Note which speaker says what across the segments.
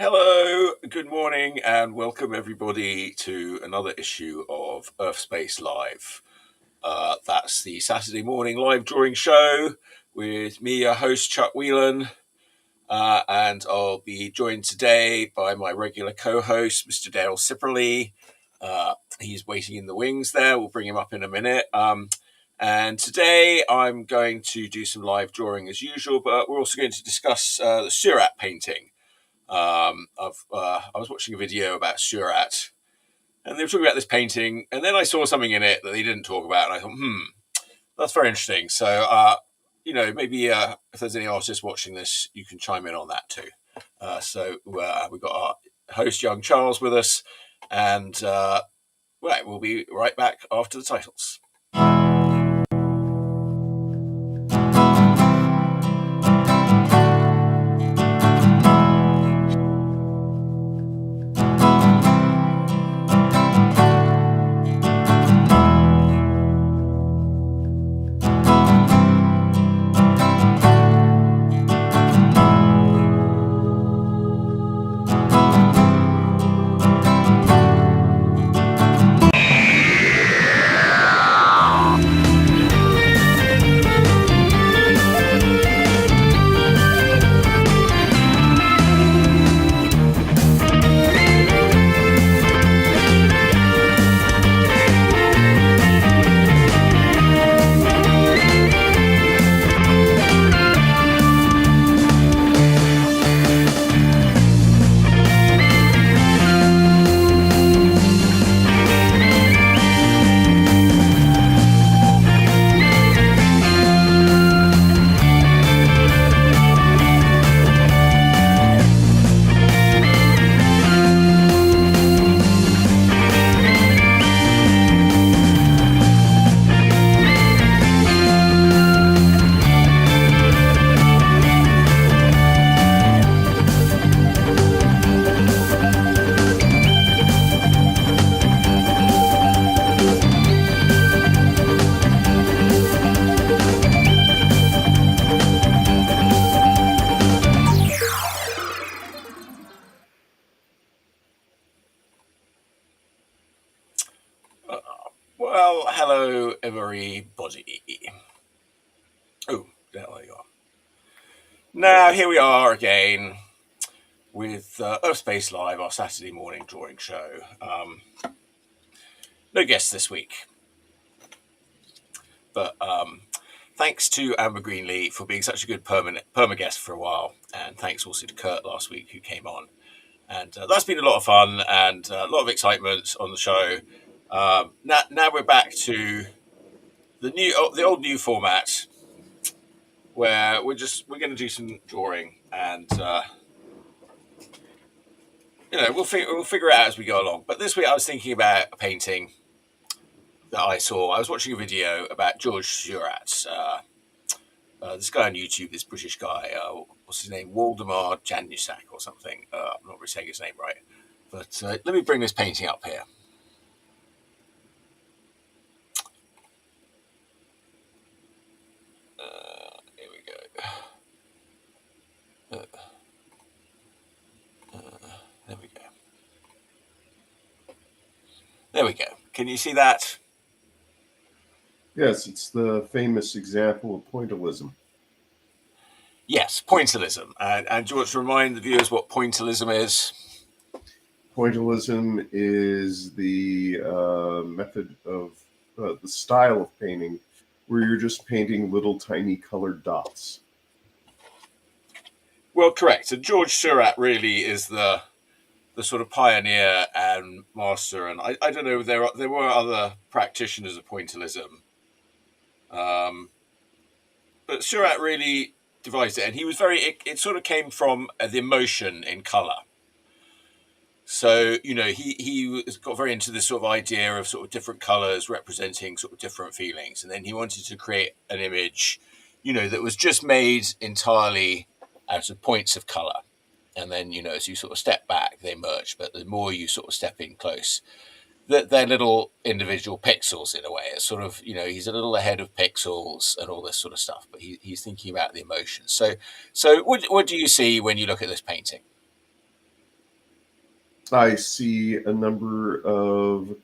Speaker 1: Hello, good morning, and welcome everybody to another issue of Urfspace Live. That's the Saturday morning live drawing show with me, your host, Chuck Whelon, and I'll be joined today by my regular co-host, Mr. Dale Cipperley. He's waiting in the wings there. We'll bring him up in a minute. And today I'm going to do some live drawing as usual, but we're also going to discuss the Seurat painting. I was watching a video about Seurat, and they were talking about this painting, and then I saw something in it that they didn't talk about, and I thought, that's very interesting. So, maybe if there's any artists watching this, you can chime in on that too. We've got our host, young Charles, with us, and we'll be right back after the titles. Well, hello everybody. Oh, there you are. Now, here we are again with Urfspace Live, our Saturday morning drawing show. No guests this week, but thanks to Amber Greenlee for being such a good perma guest for a while, and thanks also to Kurt last week who came on. And that's been a lot of fun and a lot of excitement on the show. Now we're back to the old new format, where we're going to do some drawing, and we'll figure it out as we go along. But this week I was thinking about a painting that I saw. I was watching a video about Georges Seurat, this guy on YouTube, this British guy. What's his name? Waldemar Janusak or something. I'm not really saying his name right, but let me bring this painting up here. Here we go. There we go. There we go. Can you see that?
Speaker 2: Yes, it's the famous example of pointillism.
Speaker 1: Yes, pointillism. And do you want to remind the viewers what pointillism is?
Speaker 2: Pointillism is the method of the style of painting where you're just painting little tiny colored dots.
Speaker 1: Well, correct. And Georges Seurat really is the sort of pioneer and master. And I don't know, there were other practitioners of pointillism. But Seurat really devised it, and he was it sort of came from the emotion in color. So, he got very into this sort of idea of sort of different colors representing sort of different feelings. And then he wanted to create an image, that was just made entirely out of points of color. And then, as you sort of step back, they merge. But the more you sort of step in close, they're little individual pixels in a way. It's sort of, he's a little ahead of pixels and all this sort of stuff, but he's thinking about the emotions. So what do you see when you look at this painting?
Speaker 2: I see a number of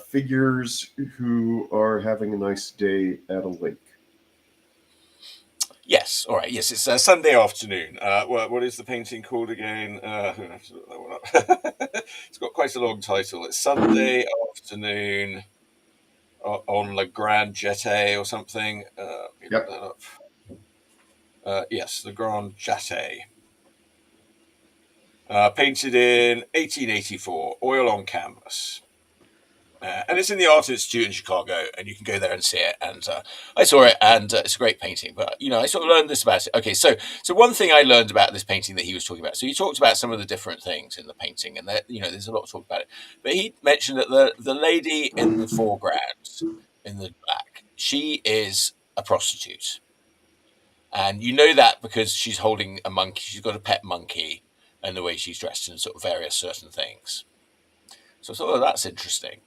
Speaker 2: figures who are having a nice day at a lake.
Speaker 1: Yes, all right. Yes, it's a Sunday afternoon. What is the painting called again? I have to look that one up. It's got quite a long title. It's Sunday afternoon on La Grande Jatte or something. Let me look
Speaker 2: Yep,
Speaker 1: that up. Yes, the Grande Jatte. Painted in 1884, oil on canvas. And it's in the Art Institute in Chicago, and you can go there and see it. And I saw it, and it's a great painting. But I sort of learned this about it. Okay, so one thing I learned about this painting that he was talking about. So he talked about some of the different things in the painting, and there's a lot to talk about it. But he mentioned that the lady in the foreground, in the black, she is a prostitute, and you know that because she's holding a monkey. She's got a pet monkey, and the way she's dressed and sort of various certain things. So I thought, oh, that's interesting.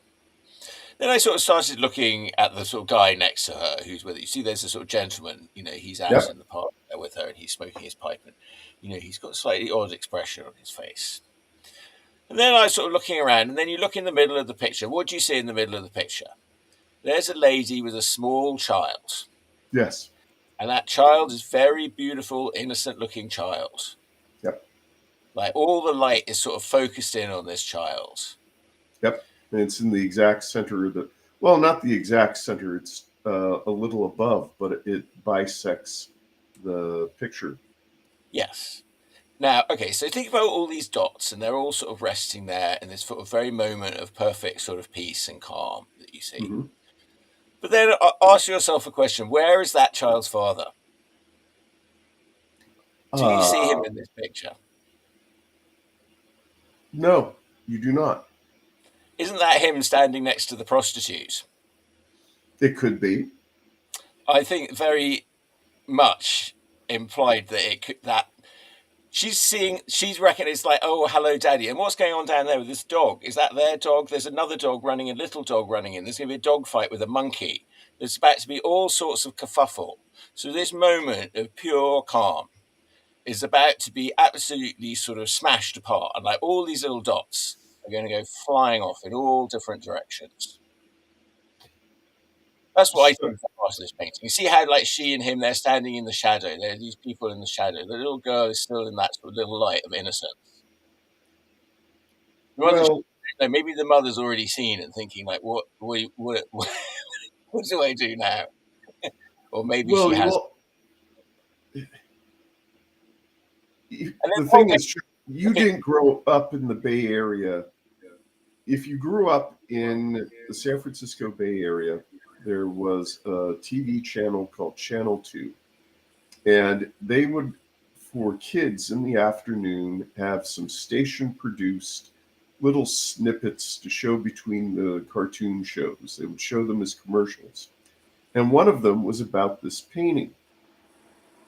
Speaker 1: Then I sort of started looking at the sort of guy next to her who's with her. You see, there's a sort of gentleman, he's out
Speaker 2: yep.
Speaker 1: in the park there with her and he's smoking his pipe and, he's got a slightly odd expression on his face. And then I was sort of looking around and then you look in the middle of the picture. What do you see in the middle of the picture? There's a lady with a small child.
Speaker 2: Yes.
Speaker 1: And that child is very beautiful, innocent looking child.
Speaker 2: Yep.
Speaker 1: Like all the light is sort of focused in on this child.
Speaker 2: Yep. And it's in the exact center of the, well, not the exact center. It's a little above, but it bisects the picture.
Speaker 1: Yes. Now, okay, so think about all these dots, and they're all sort of resting there in this sort of very moment of perfect sort of peace and calm that you see.
Speaker 2: Mm-hmm.
Speaker 1: But then ask yourself a question: where is that child's father? Do you see him
Speaker 2: Uh,
Speaker 1: in this picture?
Speaker 2: no, you do not.
Speaker 1: Isn't that him standing next to the prostitute?
Speaker 2: It could be.
Speaker 1: I think very much implied that she's reckoning it's like, oh, hello, daddy. And what's going on down there with this dog? Is that their dog? There's another dog running, a little dog running in. There's going to be a dog fight with a monkey. There's about to be all sorts of kerfuffle. So this moment of pure calm is about to be absolutely sort of smashed apart. And like all these little dots are going to go flying off in all different directions. That's what I
Speaker 2: So,
Speaker 1: think of this painting. You see how, like, she and him, they're standing in the shadow. There are these people in the shadow. The little girl is still in that sort of little light of innocence. The mother,
Speaker 2: well,
Speaker 1: no, maybe the mother's already seen and thinking, like, what do I do now? Or maybe she
Speaker 2: well,
Speaker 1: has.
Speaker 2: well.
Speaker 1: And then,
Speaker 2: The thing
Speaker 1: okay,
Speaker 2: is, you
Speaker 1: okay,
Speaker 2: didn't grow up in the Bay Area. If you grew up in the San Francisco Bay Area, there was a TV channel called Channel 2. And they would, for kids in the afternoon, have some station produced little snippets to show between the cartoon shows. They would show them as commercials. And one of them was about this painting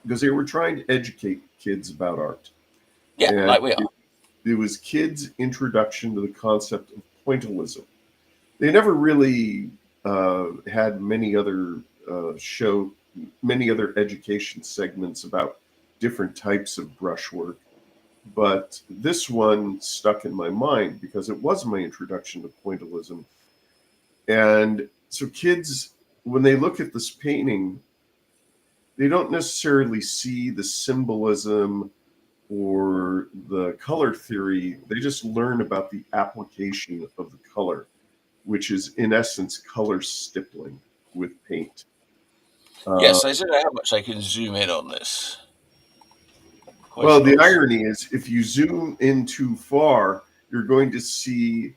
Speaker 2: because they were trying to educate kids about art.
Speaker 1: yeah,
Speaker 2: And
Speaker 1: like we are.
Speaker 2: it was kids' introduction to the concept of pointillism. They never really had many other education segments about different types of brushwork, but this one stuck in my mind because it was my introduction to pointillism. And so kids, when they look at this painting, they don't necessarily see the symbolism or the color theory. They just learn about the application of the color, which is in essence color stippling with paint. Uh,
Speaker 1: Yes, I don't know how much I can zoom in on this. Quite
Speaker 2: well,
Speaker 1: a lot
Speaker 2: the
Speaker 1: of zoom.
Speaker 2: irony is, if you zoom in too far, you're going to see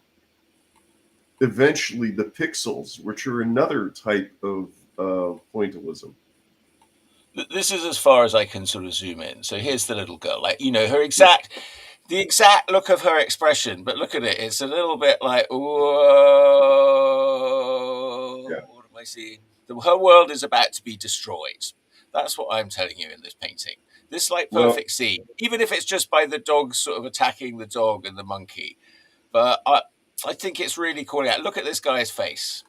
Speaker 2: eventually the pixels, which are another type of pointillism.
Speaker 1: This is as far as I can sort of zoom in. So here's the little girl, like
Speaker 2: Yeah,
Speaker 1: the exact look of her expression. But look at it; it's a little bit like, whoa,
Speaker 2: yeah.
Speaker 1: what am I seeing? Her world is about to be destroyed. That's what I'm telling you in this painting. This like
Speaker 2: Well,
Speaker 1: perfect scene, even if it's just by the dog sort of attacking the dog and the monkey. But I think it's really calling out. Look at this guy's face.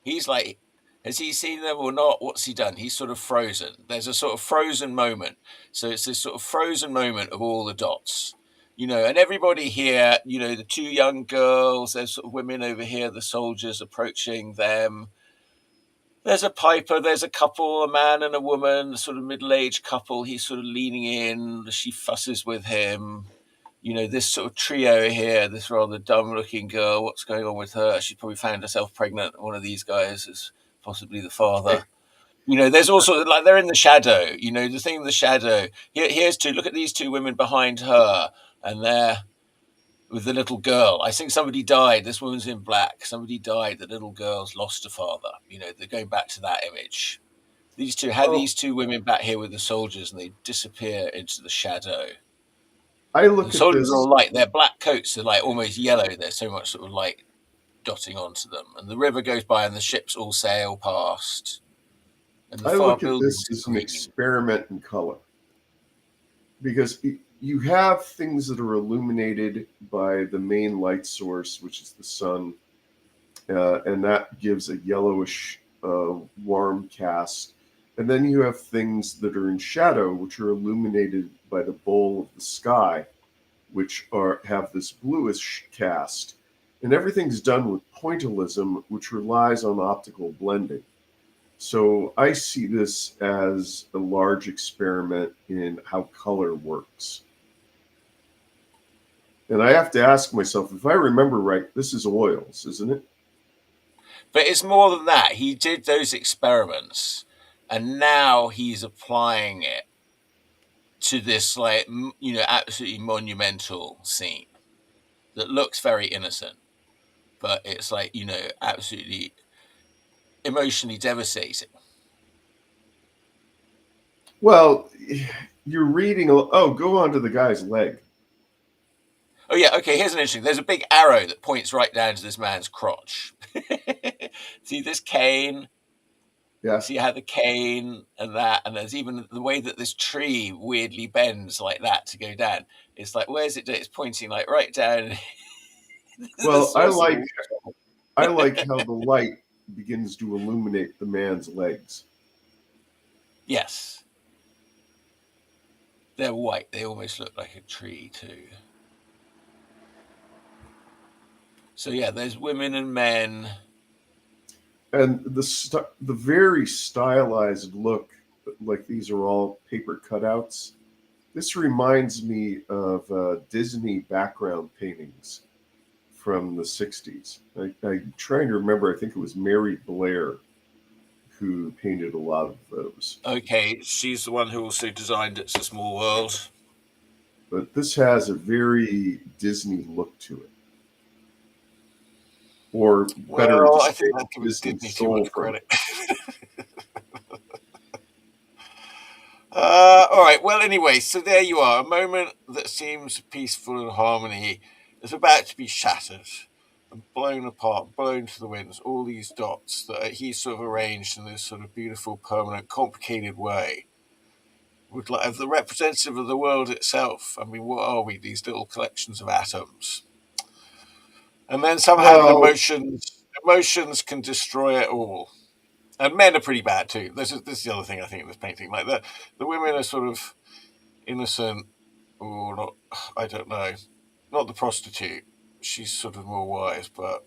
Speaker 1: He's like, has he seen them or not? What's he done? He's sort of frozen. There's a sort of frozen moment. So it's this sort of frozen moment of all the dots. And everybody here, the two young girls, there's sort of women over here, the soldiers approaching them. There's a piper, there's a couple, a man and a woman, sort of middle-aged couple. He's sort of leaning in, she fusses with him. This sort of trio here, this rather dumb-looking girl, what's going on with her? She probably found herself pregnant. One of these guys is possibly the father. There's also, like, they're in the shadow. The thing in the shadow. Here's two, look at these two women behind her, and they're with the little girl. I think somebody died. This woman's in black. Somebody died. The little girl's lost a father. They're going back to that image. These two had
Speaker 2: Oh,
Speaker 1: these two women back here with the soldiers, and they disappear into the shadow.
Speaker 2: I
Speaker 1: The
Speaker 2: look at
Speaker 1: soldiers are
Speaker 2: this.
Speaker 1: all light. Their black coats are like almost yellow. There's so much sort of light dotting onto them. And the river goes by, and the ships all sail past. And the
Speaker 2: I
Speaker 1: far
Speaker 2: look at this
Speaker 1: buildings are
Speaker 2: as an
Speaker 1: green.
Speaker 2: experiment in color because you have things that are illuminated by the main light source, which is the sun, and that gives a yellowish, warm cast. And then you have things that are in shadow, which are illuminated by the bowl of the sky, which have this bluish cast. And everything's done with pointillism, which relies on optical blending. So I see this as a large experiment in how color works. And I have to ask myself, if I remember right, this is oils, isn't it?
Speaker 1: But it's more than that. He did those experiments, and now he's applying it to this, like, absolutely monumental scene that looks very innocent, but it's like, absolutely emotionally devastating.
Speaker 2: Well, you're reading. Oh, go on to the guy's leg.
Speaker 1: Oh yeah, okay. Here's an interesting. There's a big arrow that points right down to this man's crotch. See this cane?
Speaker 2: Yeah.
Speaker 1: See how the cane and that, and there's even the way that this tree weirdly bends like that to go down. It's like, where's it? It's pointing like right down the
Speaker 2: Well, I
Speaker 1: source of
Speaker 2: like
Speaker 1: all trouble.
Speaker 2: I like how the light begins to illuminate the man's legs.
Speaker 1: Yes, they're white. They almost look like a tree too. So yeah, there's women and men.
Speaker 2: And the very stylized look, like these are all paper cutouts. This reminds me of Disney background paintings from the 60s. I'm trying to remember, I think it was Mary Blair who painted a lot of those.
Speaker 1: Okay, she's the one who also designed It's a Small World.
Speaker 2: But this has a very Disney look to it. Or better to
Speaker 1: Well, I
Speaker 2: say,
Speaker 1: think that gives
Speaker 2: Disney
Speaker 1: Disney too
Speaker 2: stole
Speaker 1: much
Speaker 2: from it.
Speaker 1: credit. All right. Well, anyway, so there you are. A moment that seems peaceful and harmony is about to be shattered and blown apart, blown to the winds. All these dots that he's sort of arranged in this sort of beautiful, permanent, complicated way would like the representative of the world itself. I mean, what are we? These little collections of atoms. And then somehow
Speaker 2: Well,
Speaker 1: emotions can destroy it all. And men are pretty bad too. This is the other thing I think in this painting. Like the women are sort of innocent, or not. I don't know. Not the prostitute. She's sort of more wise, but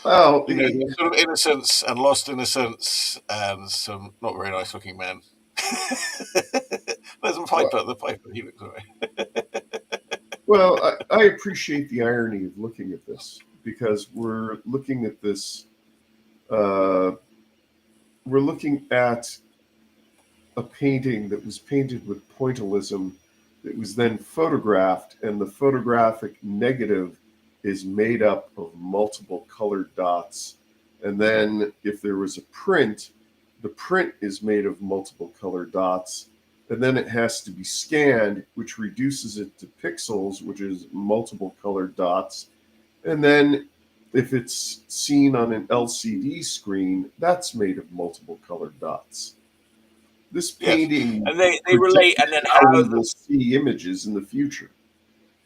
Speaker 2: well,
Speaker 1: there's sort of innocence and lost innocence, and some not very nice looking men. There's a
Speaker 2: well,
Speaker 1: piper. The piper. He looks alright.
Speaker 2: I appreciate the irony of looking at this because we're looking at this. Uh, we're looking at a painting that was painted with pointillism that was then photographed, and the photographic negative is made up of multiple colored dots. And then if there was a print, the print is made of multiple colored dots. And then it has to be scanned, which reduces it to pixels, which is multiple colored dots. And then if it's seen on an LCD screen, that's made of multiple colored dots. This
Speaker 1: Yes,
Speaker 2: painting
Speaker 1: and they relate,
Speaker 2: predicted
Speaker 1: and then
Speaker 2: how
Speaker 1: how
Speaker 2: we will see images in the future.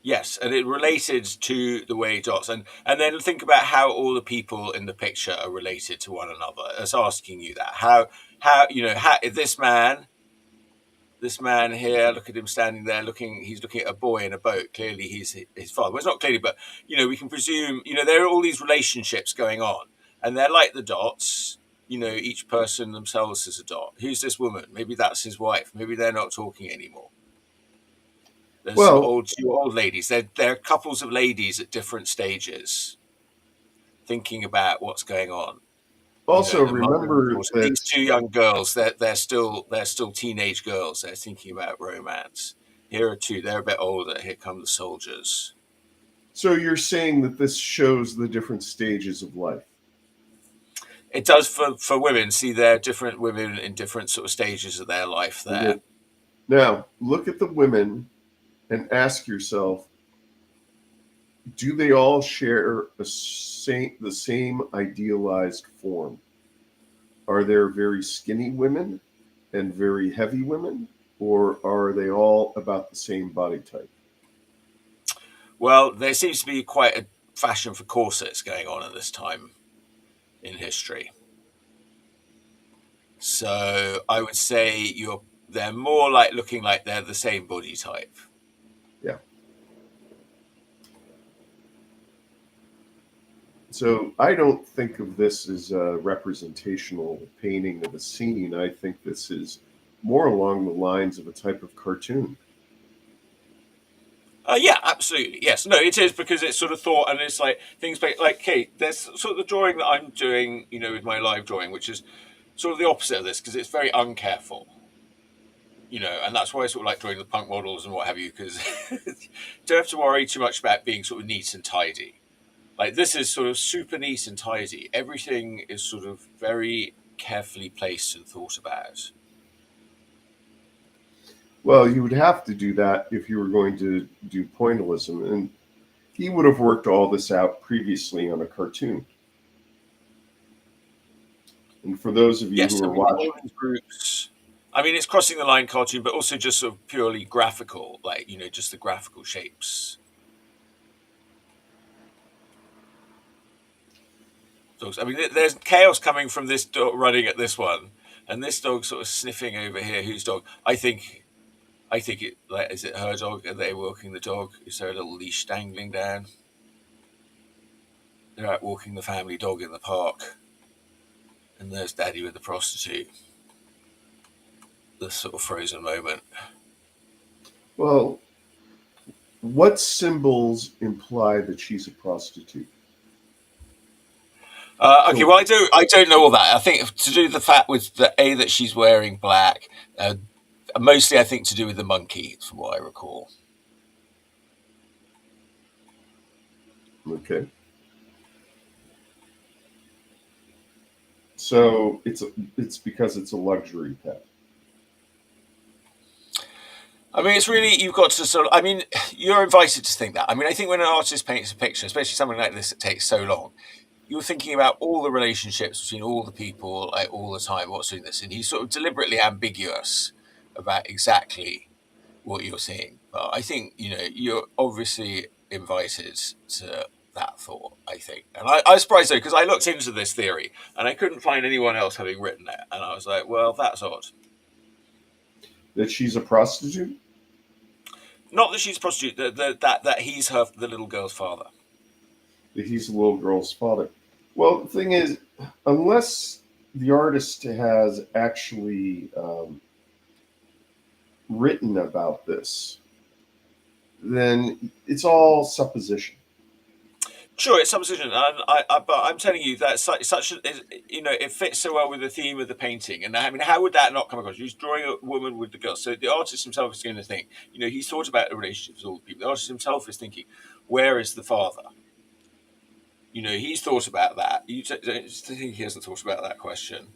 Speaker 1: yes, and it related to the way dots, and then think about how all the people in the picture are related to one another. It's asking you that how how this man this man here, look at him standing there he's looking at a boy in a boat. Clearly he's his father. Well, it's not clearly, but, we can presume, there are all these relationships going on, and they're like the dots. Each person themselves is a dot. Who's this woman? Maybe that's his wife. Maybe they're not talking anymore. There's
Speaker 2: Well,
Speaker 1: two old ladies. They're couples of ladies at different stages, thinking about what's going on.
Speaker 2: also
Speaker 1: The mother and
Speaker 2: remember
Speaker 1: daughter.
Speaker 2: that.
Speaker 1: These two young girls, they're still teenage girls. They're thinking about romance. Here are two. They're a bit older. Here come the soldiers.
Speaker 2: So you're saying that this shows the different stages of life.
Speaker 1: It does for women. See, they're different women in different sort of stages of their life there.
Speaker 2: Okay. Now, look at the women and ask yourself, do they all share the same idealized form? Are there very skinny women and very heavy women, or are they all about the same body type?
Speaker 1: Well, there seems to be quite a fashion for corsets going on at this time in history. So I would say they're more like looking like they're the same body type.
Speaker 2: Yeah. So I don't think of this as a representational painting of a scene. I think this is more along the lines of a type of cartoon.
Speaker 1: Yeah, absolutely. Yes. No, it is, because it's sort of thought, and it's like things like, Kate, there's sort of the drawing that I'm doing, with my live drawing, which is sort of the opposite of this, because it's very uncareful, and that's why I sort of like drawing the punk models and what have you, because you don't have to worry too much about being sort of neat and tidy. Like, this is sort of super neat and tidy. Everything is sort of very carefully placed and thought about.
Speaker 2: Well, you would have to do that if you were going to do pointillism, and he would have worked all this out previously on a cartoon. And for those of you
Speaker 1: Yes,
Speaker 2: who
Speaker 1: I
Speaker 2: are
Speaker 1: mean,
Speaker 2: watching,
Speaker 1: all these groups. I mean, it's crossing the line cartoon, but also just sort of purely graphical, like, just the graphical shapes. Dogs. I mean, there's chaos coming from this dog running at this one, and this dog sort of sniffing over here. Whose dog? I think it. Like, is it her dog? Are they walking the dog? Is there a little leash dangling down? They're out walking the family dog in the park, and there's Daddy with the prostitute. This sort of frozen moment.
Speaker 2: well, what symbols imply that she's a prostitute?
Speaker 1: Okay,
Speaker 2: So,
Speaker 1: well, I don't know all that. I think to do the fact with the that she's wearing black, mostly I think to do with the monkey, from what I recall.
Speaker 2: okay. So it's because it's a luxury pet.
Speaker 1: I mean, it's really, you've got to sort of, I mean, you're invited to think that. I mean, I think when an artist paints a picture, especially something like this that takes so long, you're thinking about all the relationships between all the people, like, all the time, what's doing this. And he's sort of deliberately ambiguous about exactly what you're seeing. But I think, you're obviously invited to that thought, I think. And I was surprised, though, because I looked into this theory and I couldn't find anyone else having written it. And I was like, well, that's odd.
Speaker 2: That she's a prostitute?
Speaker 1: Not that she's a prostitute, that he's the little girl's father.
Speaker 2: That he's the little girl's father. Well, the thing is, unless the artist has actually written about this, then it's all supposition.
Speaker 1: Sure, it's supposition, but I'm telling you that it fits so well with the theme of the painting. And I mean, how would that not come across? He's drawing a woman with the girl, so the artist himself is going to think, he's thought about the relationships with all the people. The artist himself is thinking, where is the father? He's thought about that. You think he hasn't thought about that question,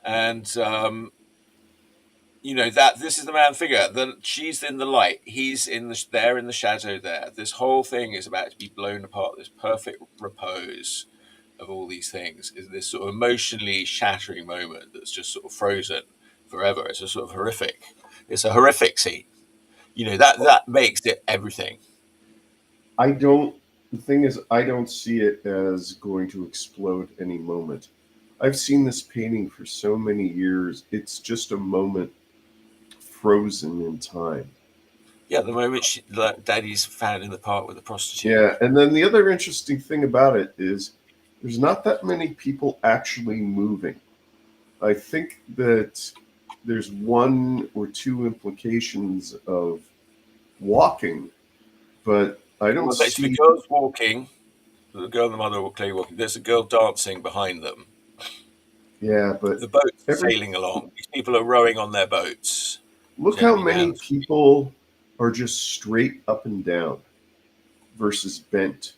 Speaker 1: and that this is the man figure. She's in the light. He's in the shadow there. This whole thing is about to be blown apart. This perfect repose of all these things is this sort of emotionally shattering moment that's just sort of frozen forever. It's a sort of horrific. It's a horrific scene. That makes it everything.
Speaker 2: I don't. The thing is, I don't see it as going to explode any moment. I've seen this painting for so many years. It's just a moment frozen in time.
Speaker 1: Yeah, the moment Daddy's found in the park with the prostitute.
Speaker 2: Yeah, and then the other interesting thing about it is there's not that many people actually moving. I think that there's one or two implications of walking, but I don't
Speaker 1: Well, the
Speaker 2: see.
Speaker 1: girl's walking. The girl and the mother are clearly walking. There's a girl dancing behind them.
Speaker 2: Yeah, but
Speaker 1: The boat's
Speaker 2: every
Speaker 1: sailing along. These people are rowing on their boats
Speaker 2: look how
Speaker 1: gently down
Speaker 2: many
Speaker 1: the stream.
Speaker 2: people are just straight up and down versus bent.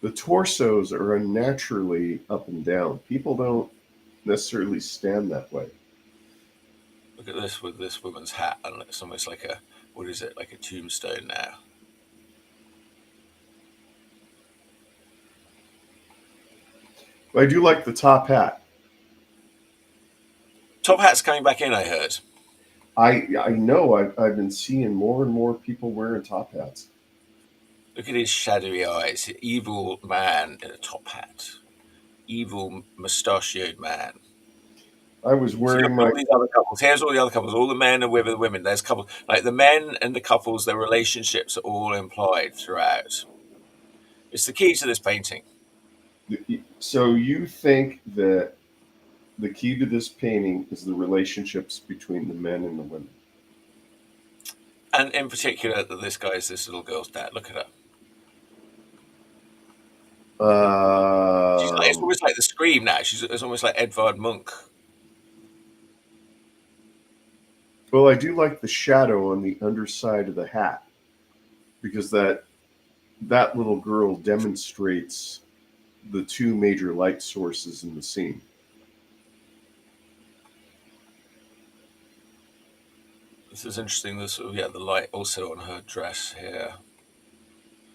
Speaker 2: The torsos are unnaturally up and down. People don't necessarily stand that way.
Speaker 1: Look at this with this woman's hat, and it's almost like a, what is it, like a tombstone now.
Speaker 2: But I do like the top hat.
Speaker 1: Top hat's coming back in, I heard.
Speaker 2: I know I've been seeing more and more people wearing top hats.
Speaker 1: Look at his shadowy eyes. Evil man in a top hat. Evil mustachioed man.
Speaker 2: I was wearing
Speaker 1: All
Speaker 2: my.
Speaker 1: these other couples. Here's all the other couples. All the men are with the women. There's couples. Like the men and the couples, their relationships are all implied throughout. It's the key to this painting.
Speaker 2: So you think that the key to this painting is the relationships between the men and the women?
Speaker 1: And in particular, that this guy is this little girl's dad. Look at her. It's almost like the Scream now. It's almost like Edvard Munch.
Speaker 2: Well, I do like the shadow on the underside of the hat because that little girl demonstrates the two major light sources in the scene.
Speaker 1: This is interesting. This sort of, the light also on her dress here.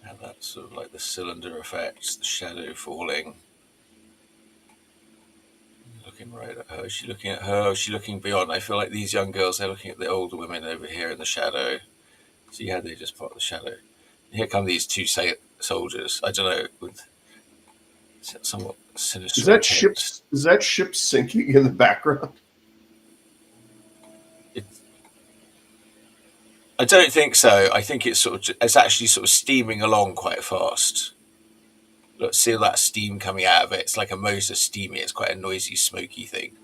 Speaker 1: And that sort of like the cylinder effects, the shadow falling. Looking right at her. Is she looking at her? Or is she looking beyond? I feel like these young girls, they're looking at the older women over here in the shadow. See how they just part the shadow. And here come these two soldiers. I don't know, with somewhat sinister.
Speaker 2: Is that ship sinking in the background?
Speaker 1: I don't think so. I think it's actually sort of steaming along quite fast. Look, see that steam coming out of it. It's like a motor steaming. It's quite a noisy, smoky thing.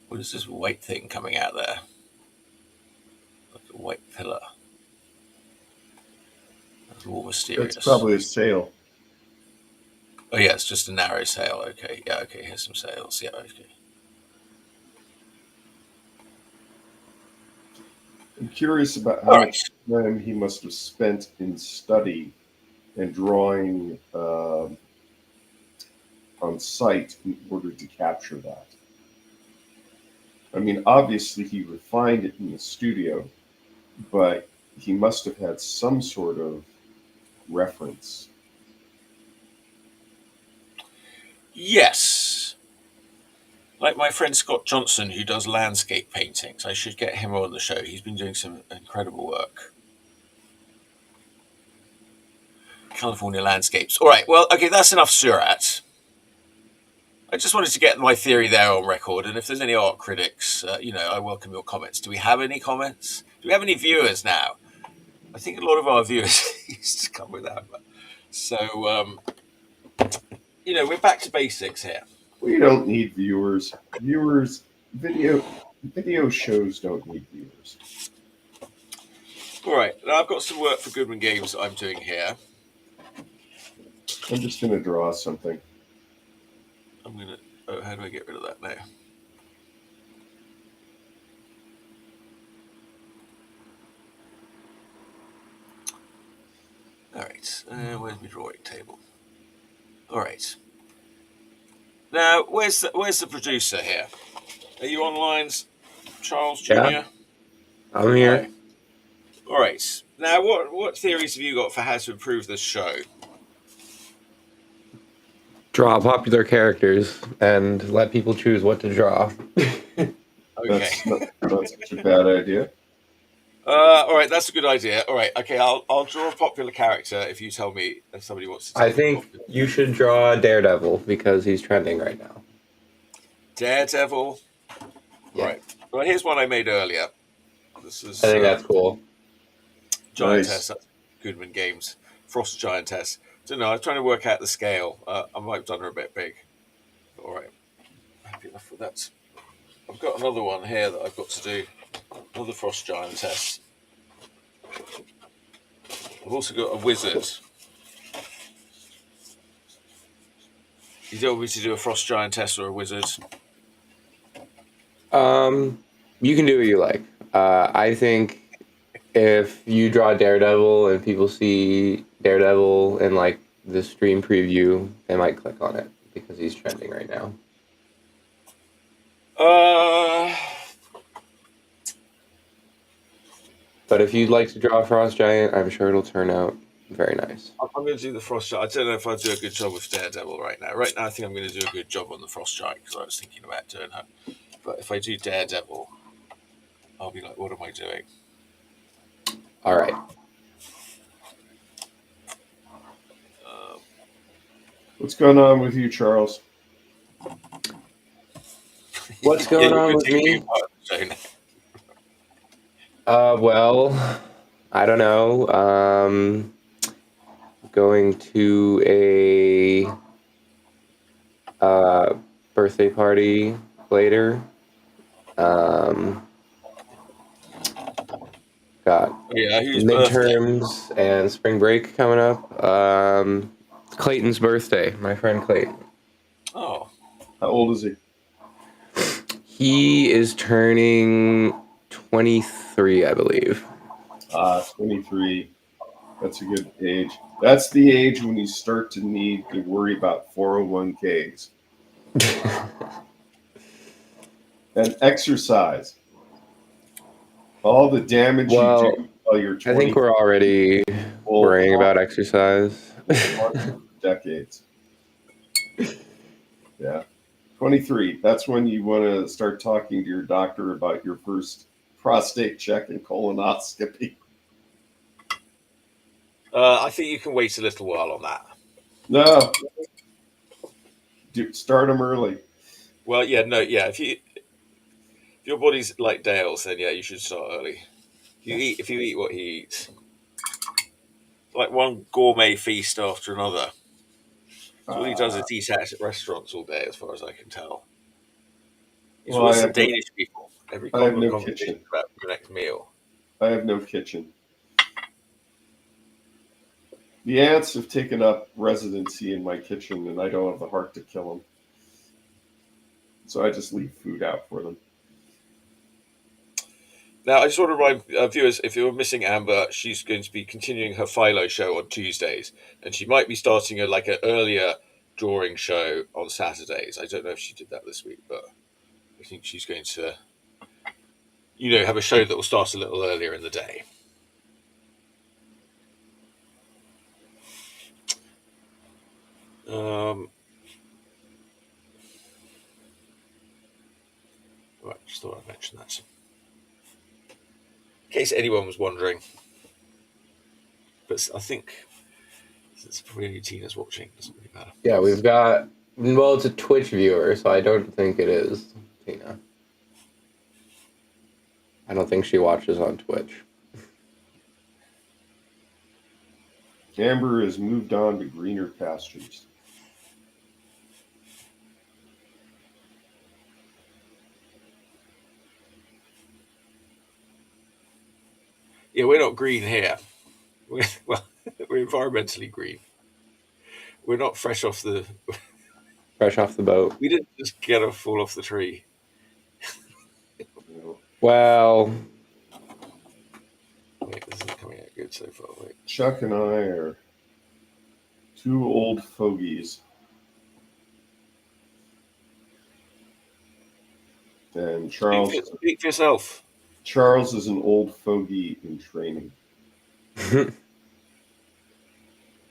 Speaker 1: What is this white thing coming out there? Like a white pillar. That's all mysterious.
Speaker 2: That's probably a sail.
Speaker 1: Oh yeah, it's just a narrow sail. Okay, yeah, okay. Here's some sails. Yeah, okay.
Speaker 2: I'm curious about how much time he must have spent in study and drawing on site in order to capture that. I mean, obviously he refined it in the studio, but he must have had some sort of reference.
Speaker 1: Yes. Like my friend Scott Johnson, who does landscape paintings. I should get him on the show. He's been doing some incredible work. California landscapes. All right, well, okay, that's enough Seurat. I just wanted to get my theory there on record, and if there's any art critics, I welcome your comments. Do we have any comments? Do we have any viewers now? I think a lot of our viewers used to come with that. So, we're back to basics here.
Speaker 2: We don't need viewers. Video shows don't need viewers.
Speaker 1: All right, now I've got some work for Goodman Games that I'm doing here.
Speaker 2: I'm just going to draw something.
Speaker 1: How do I get rid of that now? All right, where's my drawing table? All right. Now, where's the producer here? Are you online, Charles Jr.?
Speaker 3: Yeah, I'm here.
Speaker 1: Hi. All right. Now, what theories have you got for how to improve this show?
Speaker 3: Draw popular characters and let people choose what to draw.
Speaker 1: Okay.
Speaker 2: That's such a bad idea.
Speaker 1: All right, that's a good idea. All right, okay, I'll draw a popular character if you tell me if somebody wants to
Speaker 3: I
Speaker 1: tell me a
Speaker 3: think
Speaker 1: popular.
Speaker 3: you should draw Daredevil because he's trending right now.
Speaker 1: Daredevil.
Speaker 3: Yeah,
Speaker 1: Right. Well, here's one I made earlier. This
Speaker 3: I
Speaker 1: is
Speaker 3: think that's cool.
Speaker 1: Giantess.
Speaker 2: Nice.
Speaker 1: That's Goodman Games. Frost Giantess. Don't know. I was trying to work out the scale. I might have done her a bit big. All right. Happy enough with that. I've got another one here that I've got to do. Another Frost Giantess. I've also got a wizard. You don't want me to do a Frost Giantess or a wizard?
Speaker 3: You can do what you like. I think if you draw Daredevil and people see Daredevil in like the stream preview, they might click on it because he's trending right now.
Speaker 1: Uh,
Speaker 3: But if you'd like to draw a Frost Giant, I'm sure it'll turn out very nice.
Speaker 1: I'm going to do the Frost Giant. I don't know if I'll do a good job with Daredevil right now. Right now, I think I'm going to do a good job on the Frost Giant because I was thinking about doing her. But if I do Daredevil, I'll be like, what am I doing?
Speaker 3: All right.
Speaker 2: What's going on with you, Charles?
Speaker 3: What's going on
Speaker 1: you're
Speaker 3: with
Speaker 1: taking
Speaker 3: me?
Speaker 1: part in the show
Speaker 3: Well, I don't know. Going to a birthday party later. Got
Speaker 1: Yeah, whose birthday?
Speaker 3: midterms and spring break coming up. Clayton's birthday, my friend Clayton.
Speaker 1: Oh,
Speaker 2: How old is he?
Speaker 3: He is turning 23, I believe.
Speaker 2: 23. That's a good age. That's the age when you start to need to worry about 401ks and exercise. All the damage you
Speaker 3: Well,
Speaker 2: do while you're
Speaker 3: I
Speaker 2: 20
Speaker 3: think we're already
Speaker 2: will
Speaker 3: worrying
Speaker 2: haunt
Speaker 3: about exercise.
Speaker 2: you for decades. Yeah. 23. That's when you want to start talking to your doctor about your first prostate check and colonoscopy.
Speaker 1: I think you can wait a little while on that.
Speaker 2: No. Start them early.
Speaker 1: Well, yeah, no, yeah. If your body's like Dale's, then yeah, you should start early. If you eat what he eats, like one gourmet feast after another. So all he does is eat out at restaurants all day, as far as I can tell. He's
Speaker 2: Well,
Speaker 1: worse than Danish people. Every
Speaker 2: I have no
Speaker 1: conversation
Speaker 2: kitchen.
Speaker 1: about the next meal.
Speaker 2: I have no kitchen. The ants have taken up residency in my kitchen, and I don't have the heart to kill them. So I just leave food out for them.
Speaker 1: Now, I just want to remind viewers, if you're missing Amber, she's going to be continuing her Philo show on Tuesdays, and she might be starting an earlier drawing show on Saturdays. I don't know if she did that this week, but I think she's going to, have a show that will start a little earlier in the day. Right, just thought I'd mention that. In case anyone was wondering. But I think it's probably Tina's watching. Doesn't really matter.
Speaker 3: Yeah, we've got. Well, it's a Twitch viewer, so I don't think it is Tina. I don't think she watches on Twitch.
Speaker 2: Amber has moved on to greener pastures.
Speaker 1: Yeah, we're not green here. We're environmentally green. We're not fresh off the.
Speaker 3: Fresh off the boat.
Speaker 1: We didn't just get a fall off the tree.
Speaker 3: Well,
Speaker 1: Wait, this isn't coming out good so far. Wait.
Speaker 2: Chuck and I are two old fogies. And Charles.
Speaker 1: Speak for yourself.
Speaker 2: Charles is an old fogey in training.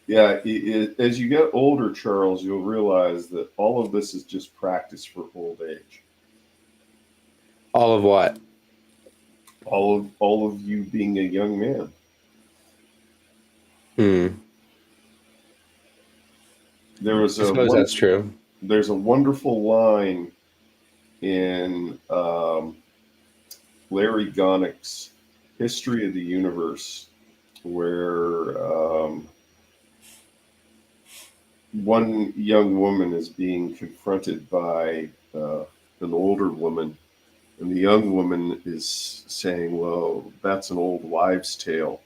Speaker 2: Yeah, as you get older, Charles, you'll realize that all of this is just practice for old age.
Speaker 3: all of what?
Speaker 2: All of you being a young man.
Speaker 3: Hmm.
Speaker 2: There was
Speaker 3: I suppose that's true.
Speaker 2: There's a wonderful line in Larry Gonick's History of the Universe where one young woman is being confronted by an older woman, and the young woman is saying, "Well, that's an old wives' tale,"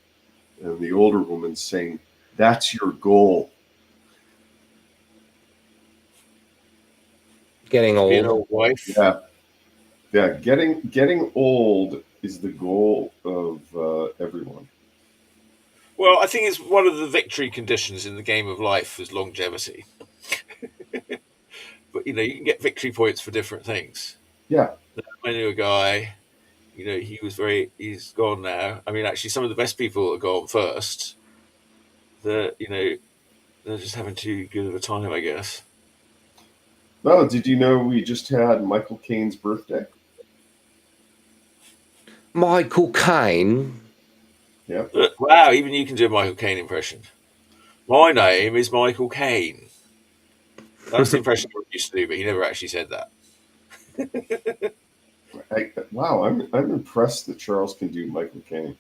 Speaker 2: and the older woman's saying, "That's your goal."
Speaker 3: Getting
Speaker 1: To be an
Speaker 3: old.
Speaker 1: old wife.
Speaker 2: Yeah, yeah. Getting old is the goal of everyone.
Speaker 1: Well, I think it's one of the victory conditions in the game of life is longevity. But you can get victory points for different things.
Speaker 2: Yeah.
Speaker 1: I knew a guy. He's gone now. I mean, actually, some of the best people are gone first. They're just having too good of a time, I guess.
Speaker 2: Oh, did you know we just had Michael Caine's birthday?
Speaker 3: Michael Caine.
Speaker 2: Yeah.
Speaker 1: But, wow, even you can do a Michael Caine impression. My name is Michael Caine. That's the impression he used to do, but he never actually said that.
Speaker 2: Wow, I'm impressed that Charles can do Michael Caine.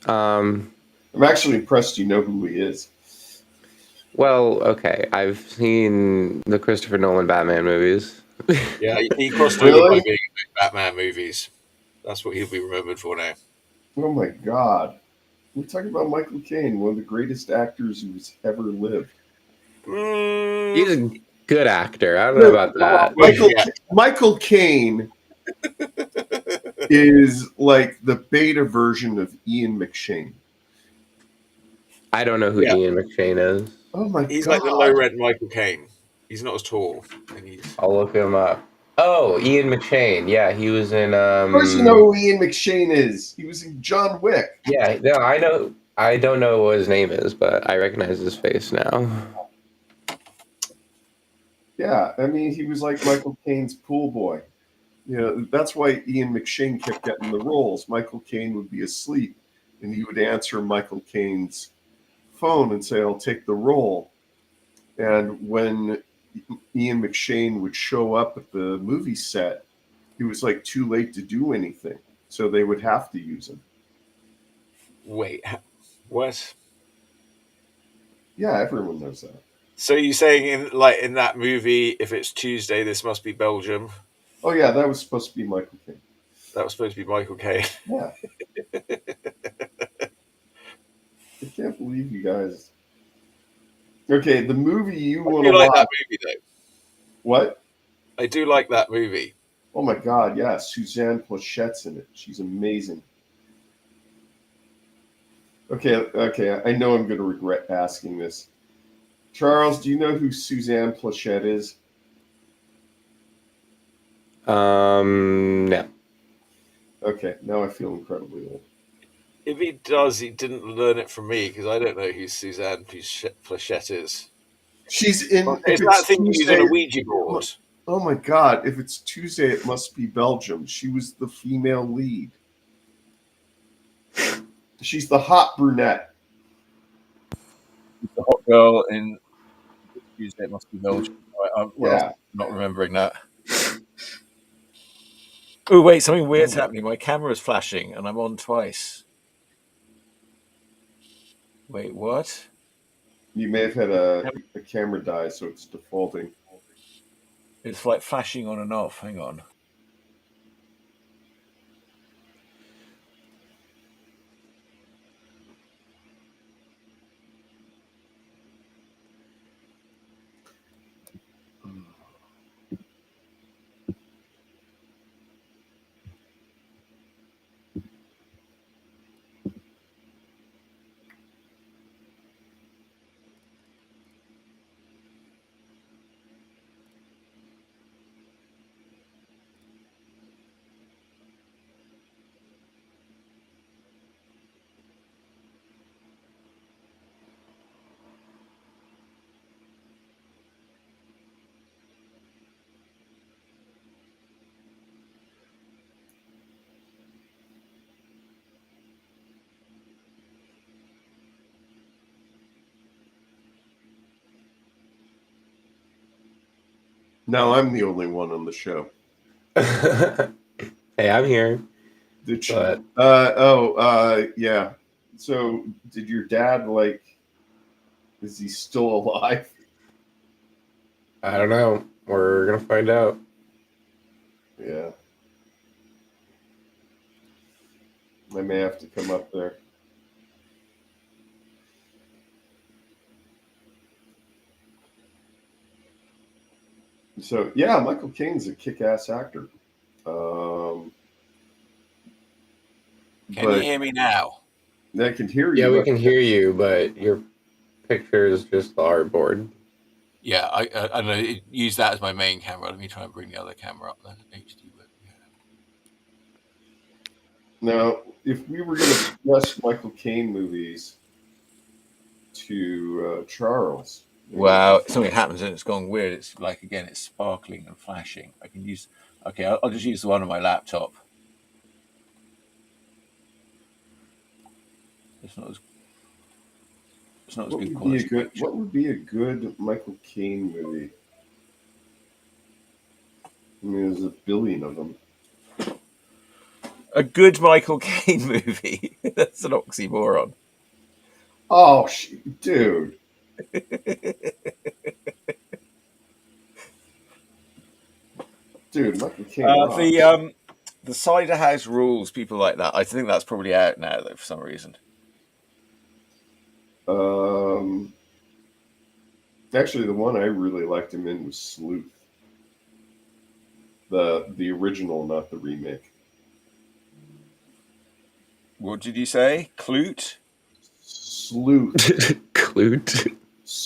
Speaker 3: Um.
Speaker 2: I'm actually impressed you know who he is.
Speaker 3: Well, okay. I've seen the Christopher Nolan Batman movies.
Speaker 1: Yeah, he crossed over by
Speaker 2: Really?
Speaker 1: being in Batman movies. That's what he'll be remembered for now.
Speaker 2: Oh my God. We're talking about Michael Caine, one of the greatest actors who's ever lived.
Speaker 3: He's
Speaker 1: Mm,
Speaker 3: a good actor. I don't know
Speaker 2: Look,
Speaker 3: about that.
Speaker 1: yeah.
Speaker 2: Michael Caine is like the beta version of Ian McShane.
Speaker 3: I don't know who
Speaker 1: Yeah,
Speaker 3: Ian McShane is.
Speaker 2: Oh my
Speaker 1: he's like the low
Speaker 2: God.
Speaker 1: rent Michael Caine. He's not as tall, and he's
Speaker 3: I'll look him up. Oh, Ian McShane. Yeah, he was in
Speaker 2: Of course you know who Ian McShane is. He was in John Wick.
Speaker 3: Yeah, no, I know. I don't know what his name is, but I recognize his face now.
Speaker 2: Yeah, I mean, he was like Michael Caine's pool boy. That's why Ian McShane kept getting the roles. Michael Caine would be asleep, and he would answer Michael Caine's phone and say, "I'll take the role." And when Ian McShane would show up at the movie set, he was like too late to do anything, so they would have to use him.
Speaker 1: wait, what?
Speaker 2: Yeah, everyone knows that.
Speaker 1: So you're saying in that movie, if it's Tuesday, this must be Belgium.
Speaker 2: Oh yeah, that was supposed to be Michael Caine.
Speaker 1: That was supposed to be Michael Caine.
Speaker 2: Yeah, I can't believe you guys. Okay, the movie you
Speaker 1: I
Speaker 2: want
Speaker 1: do
Speaker 2: to
Speaker 1: like that
Speaker 2: watch.
Speaker 1: movie though.
Speaker 2: What?
Speaker 1: I do like that movie.
Speaker 2: Oh my God, yeah, Suzanne Plachette's in it. She's amazing. Okay, I know I'm going to regret asking this. Charles, do you know who Suzanne Plachette is?
Speaker 3: No.
Speaker 2: Okay, now I feel incredibly old.
Speaker 1: If he does, he didn't learn it from me because I don't know who Suzanne Plachette is.
Speaker 2: She's in. If
Speaker 1: It's that
Speaker 2: it's
Speaker 1: thing you use on
Speaker 2: Tuesday,
Speaker 1: a Ouija board.
Speaker 2: oh my God! If it's Tuesday, it must be Belgium. She was the female lead. She's the hot brunette.
Speaker 1: The hot girl in Tuesday, it must be Belgium. I'm
Speaker 2: Yeah.
Speaker 1: not remembering that. Oh wait, something weird's
Speaker 2: Oh my.
Speaker 1: happening. My camera's flashing, and I'm on twice. Wait, what?
Speaker 2: You may have had a camera die, so it's defaulting.
Speaker 1: It's like flashing on and off. Hang on.
Speaker 2: Now I'm the only one on the show.
Speaker 3: Hey, I'm here.
Speaker 2: Did you?
Speaker 3: But
Speaker 2: Yeah. So, did your dad Is he still alive?
Speaker 3: I don't know. We're gonna find out.
Speaker 2: Yeah. I may have to come up there. So yeah, Michael Caine's a kick-ass actor.
Speaker 1: Can you
Speaker 2: But
Speaker 1: hear me now?
Speaker 2: I can hear
Speaker 3: Yeah,
Speaker 2: you.
Speaker 3: we can hear you, but your picture is just the artboard.
Speaker 1: Yeah, I know. Use that as my main camera. Let me try and bring the other camera up then. HD. Yeah.
Speaker 2: Now, if we were going to suggest Michael Caine movies to Charles,
Speaker 1: Wow, something happens and it's gone weird. It's like, again, it's sparkling and flashing. I can use. Okay, I'll just use the one on my laptop. It's not as good quality picture.
Speaker 2: what would be a good Michael Caine movie? I mean, there's a billion of them.
Speaker 1: A good Michael Caine movie. That's an oxymoron.
Speaker 2: Oh, dude. Dude, Michael Caine rocks.
Speaker 1: The Cider House Rules, people like that. I think that's probably out now though for some reason.
Speaker 2: Actually, the one I really liked him in was Sleuth. The original, not the remake.
Speaker 1: What did you say? Clute?
Speaker 2: Sleuth.
Speaker 3: Clute.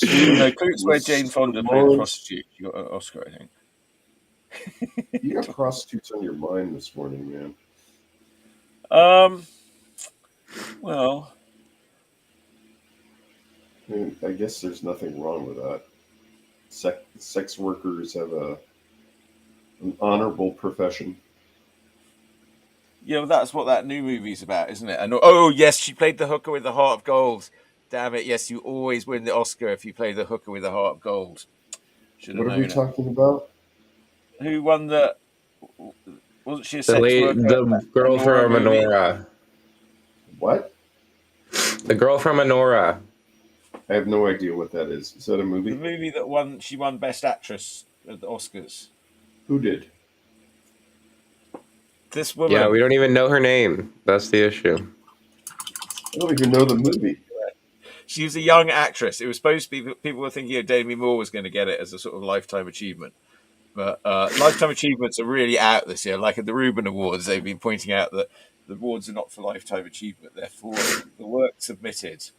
Speaker 1: No, Clute's where Jane Fonda played the prostitute. You got an Oscar, I think.
Speaker 2: You got prostitutes on your mind this morning, man.
Speaker 1: Well,
Speaker 2: I guess there's nothing wrong with that. Sex workers have an honorable profession.
Speaker 1: yeah, well, that's what that new movie's about, isn't it? And oh, yes, she played the hooker with the heart of gold. Damn it! Yes, you always win the Oscar if you play the hooker with the heart of gold. Should have
Speaker 2: What are we
Speaker 1: known it.
Speaker 2: talking about?
Speaker 1: Who won the? Wasn't she a sex worker?
Speaker 3: The girl from Menorah.
Speaker 2: What?
Speaker 3: The girl from Menorah.
Speaker 2: I have no idea what that is. Is that a movie?
Speaker 1: The movie that she won Best Actress at the Oscars.
Speaker 2: Who did?
Speaker 1: This woman.
Speaker 3: Yeah, we don't even know her name. That's the issue.
Speaker 2: I don't even know the movie.
Speaker 1: She was a young actress. It was supposed to be, people were thinking Demi Moore was going to get it as a sort of lifetime achievement. But lifetime achievements are really out this year. Like at the Reuben Awards, they've been pointing out that the awards are not for lifetime achievement, they're for the work submitted.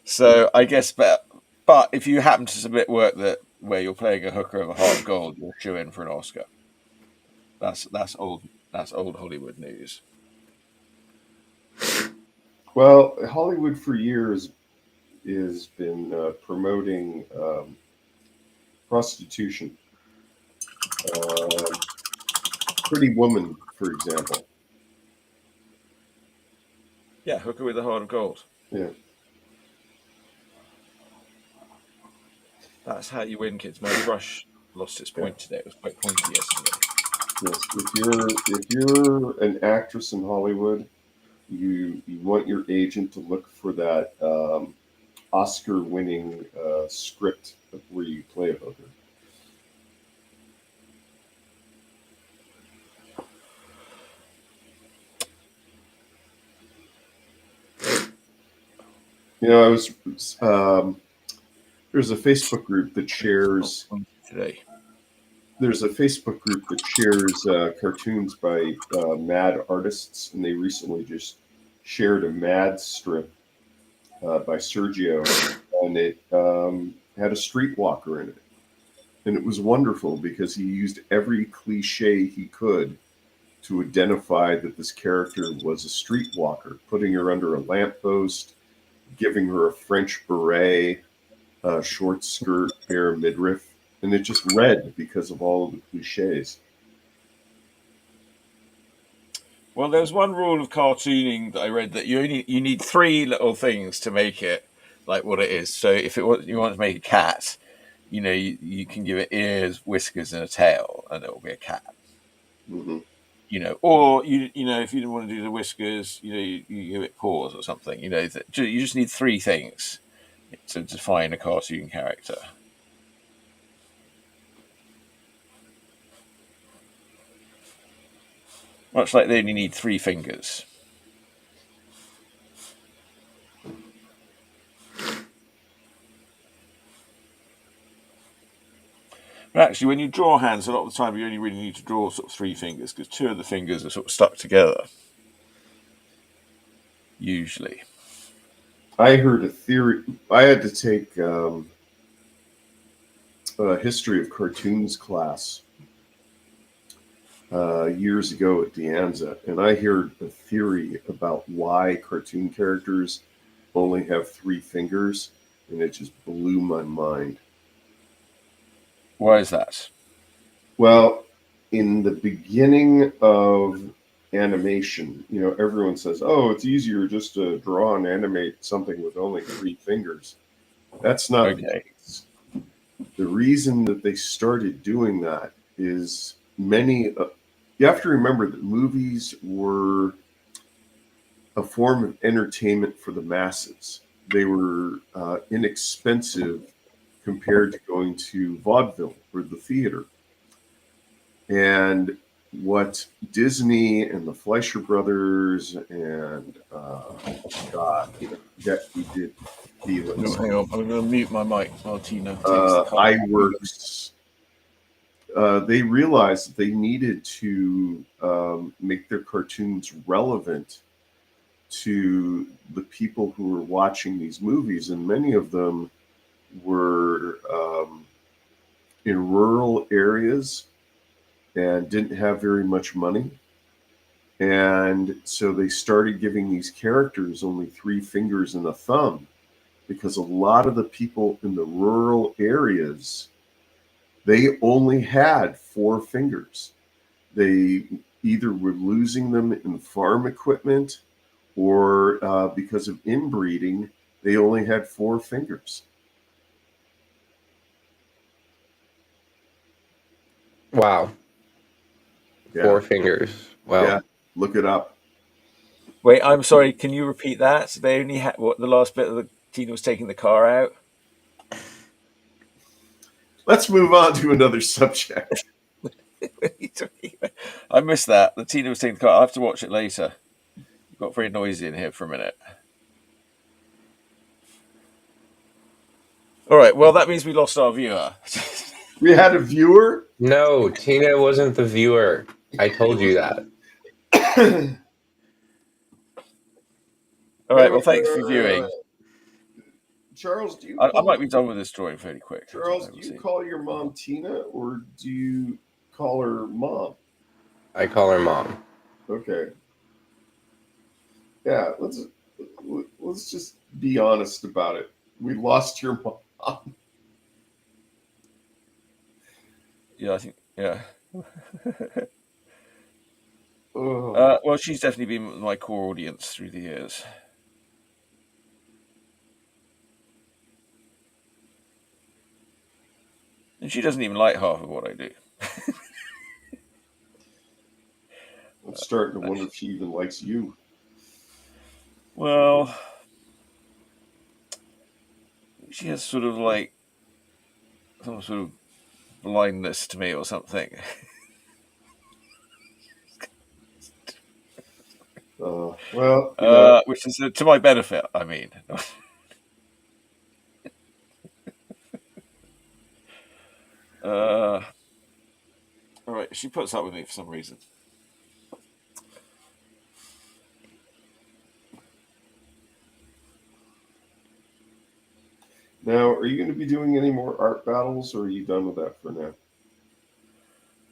Speaker 1: So I guess, but if you happen to submit work where you're playing a hooker of a heart of gold, you're shoo in for an Oscar. That's old Hollywood news.
Speaker 2: Well, Hollywood for years has been promoting prostitution. Pretty Woman, for example.
Speaker 1: Yeah, hooker with a heart of gold.
Speaker 2: Yeah.
Speaker 1: That's how you win, kids. My brush lost its point today. It was quite pointy yesterday.
Speaker 2: Yes, if you're an actress in Hollywood, you want your agent to look for that Oscar-winning script where you play a hooker. You know, there's a Facebook group that shares
Speaker 1: today.
Speaker 2: There's a Facebook group that shares cartoons by Mad artists, and they recently just shared a Mad strip by Sergio, and it had a streetwalker in it. And it was wonderful because he used every cliche he could to identify that this character was a streetwalker, putting her under a lamppost, giving her a French beret, short skirt, bare midriff. And it just read because of all of the cliches.
Speaker 1: Well, there's one rule of cartooning that I read that you need three little things to make it like what it is. So if you want to make a cat, you can give it ears, whiskers, and a tail, and it will be a cat.
Speaker 2: Mm-hmm.
Speaker 1: Or if you didn't want to do the whiskers, you give it paws or something. You just need three things to define a cartoon character. Much like they only need three fingers. But actually, when you draw hands, a lot of the time you only really need to draw sort of three fingers, because two of the fingers are sort of stuck together. Usually.
Speaker 2: I heard a theory. I had to take a history of cartoons class years ago at De Anza, and I heard a theory about why cartoon characters only have three fingers, and it just blew my mind.
Speaker 1: Why is that?
Speaker 2: Well, in the beginning of animation, everyone says, "Oh, it's easier just to draw and animate something with only three fingers." That's not the case. The reason that they started doing that is you have to remember that movies were a form of entertainment for the masses. They were inexpensive compared to going to vaudeville or the theater. And what Disney and the Fleischer Brothers and God, that we did Felix.
Speaker 1: Hang on, I'm going to mute my mic while Tina takes the call.
Speaker 2: iWorks. They realized that they needed to make their cartoons relevant to the people who were watching these movies, and many of them were in rural areas and didn't have very much money. And so they started giving these characters only three fingers and a thumb, because a lot of the people in the rural areas, they only had four fingers. They either were losing them in farm equipment, or because of inbreeding, they only had four fingers.
Speaker 3: Wow.
Speaker 2: Yeah.
Speaker 3: 4 fingers. Wow.
Speaker 2: Yeah, look it up.
Speaker 1: Wait, I'm sorry. Can you repeat that? So they only had the last bit of the Tina was taking the car out.
Speaker 2: Let's move on to another subject.
Speaker 1: I missed that. The Tina was taking the car. I have to watch it later. It got very noisy in here for a minute. All right. Well, that means we lost our viewer.
Speaker 2: We had a viewer?
Speaker 3: No, Tina wasn't the viewer. I told you that.
Speaker 1: All right. Well, thanks for viewing.
Speaker 2: Charles, do you?
Speaker 1: I might be done with this drawing fairly quick.
Speaker 2: Charles, do you call your mom Tina, or do you call her mom?
Speaker 3: I call her mom.
Speaker 2: Okay. Yeah, let's just be honest about it. We lost your mom.
Speaker 1: Yeah, I think. Yeah. Well, she's definitely been my core audience through the years. And she doesn't even like half of what I do.
Speaker 2: I'm starting to wonder if she even likes you.
Speaker 1: Well, she has sort of like some sort of blindness to me or something.
Speaker 2: Well,
Speaker 1: which is to my benefit, I mean. All right, she puts up with me for some reason.
Speaker 2: Now, are you going to be doing any more art battles, or are you done with that for now?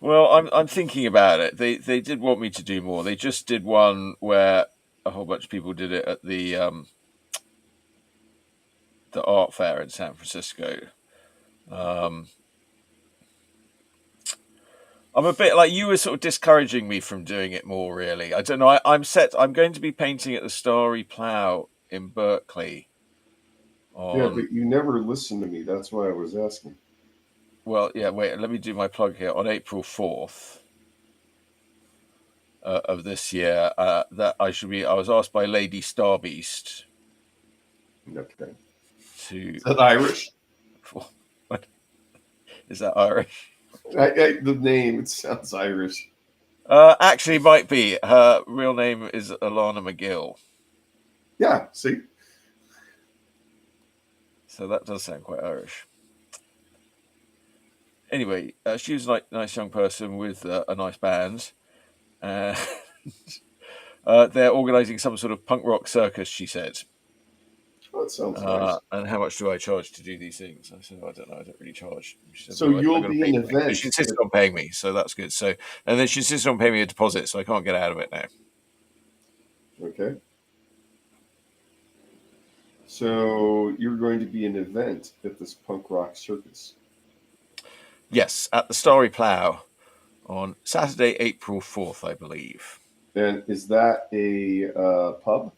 Speaker 1: Well, I'm thinking about it. They did want me to do more. They just did one where a whole bunch of people did it at the art fair in San Francisco. I'm a bit like you were sort of discouraging me from doing it more, really. I don't know. I'm going to be painting at the Starry Plough in Berkeley.
Speaker 2: Yeah, but you never listened to me. That's why I was asking.
Speaker 1: well, yeah. Wait, let me do my plug here. On April 4th of this year, that I was asked by Lady Starbeast
Speaker 2: Okay.
Speaker 1: to.
Speaker 2: Is that Irish?
Speaker 1: What? Is that Irish?
Speaker 2: The name, it sounds Irish.
Speaker 1: Actually, might be. Her real name is Alana McGill.
Speaker 2: Yeah, see?
Speaker 1: So that does sound quite Irish. Anyway, she was a nice young person with a nice band. Uh, they're organising some sort of punk rock circus, she said.
Speaker 2: Oh, that sounds nice.
Speaker 1: And how much do I charge to do these things? I said, I don't know, I don't really charge. She said,
Speaker 2: So
Speaker 1: well, I
Speaker 2: you'll
Speaker 1: got to
Speaker 2: be
Speaker 1: pay
Speaker 2: an
Speaker 1: you. But she
Speaker 2: event.
Speaker 1: insisted on paying me, so that's good. So, and then she insisted on paying me a deposit, so I can't get out of it now.
Speaker 2: Okay. So you're going to be an event at this punk rock circus.
Speaker 1: Yes, at the Starry Plough on Saturday, April 4th, I believe.
Speaker 2: And is that a pub?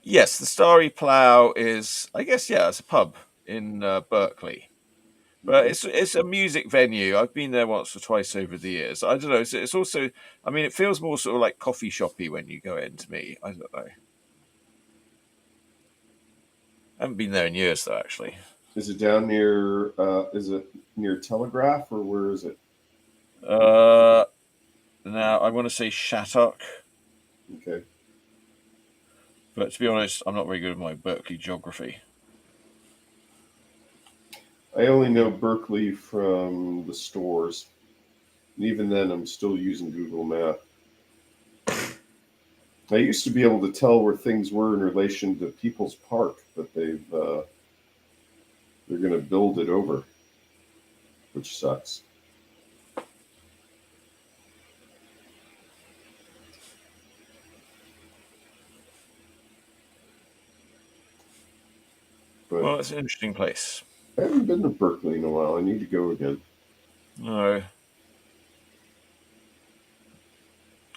Speaker 1: Yes, the Starry Plough is, I guess, yeah, it's a pub in Berkeley. But
Speaker 2: Okay.
Speaker 1: it's a music venue. I've been there once or twice over the years. I don't know. It's also, I mean, it feels more sort of like coffee shoppy when you go in to me. I don't know. I haven't been there in years though, actually.
Speaker 2: Is it down near? Is it near Telegraph or where is it?
Speaker 1: Now I want to say Shattuck,
Speaker 2: Okay.
Speaker 1: but to be honest, I'm not very good at my Berkeley geography.
Speaker 2: I only know Berkeley from the stores, and even then, I'm still using Google Map. I used to be able to tell where things were in relation to People's Park, but they're going to build it over, which sucks. But
Speaker 1: Well, it's an interesting place.
Speaker 2: I haven't been to Berkeley in a while. I need to go again.
Speaker 1: No,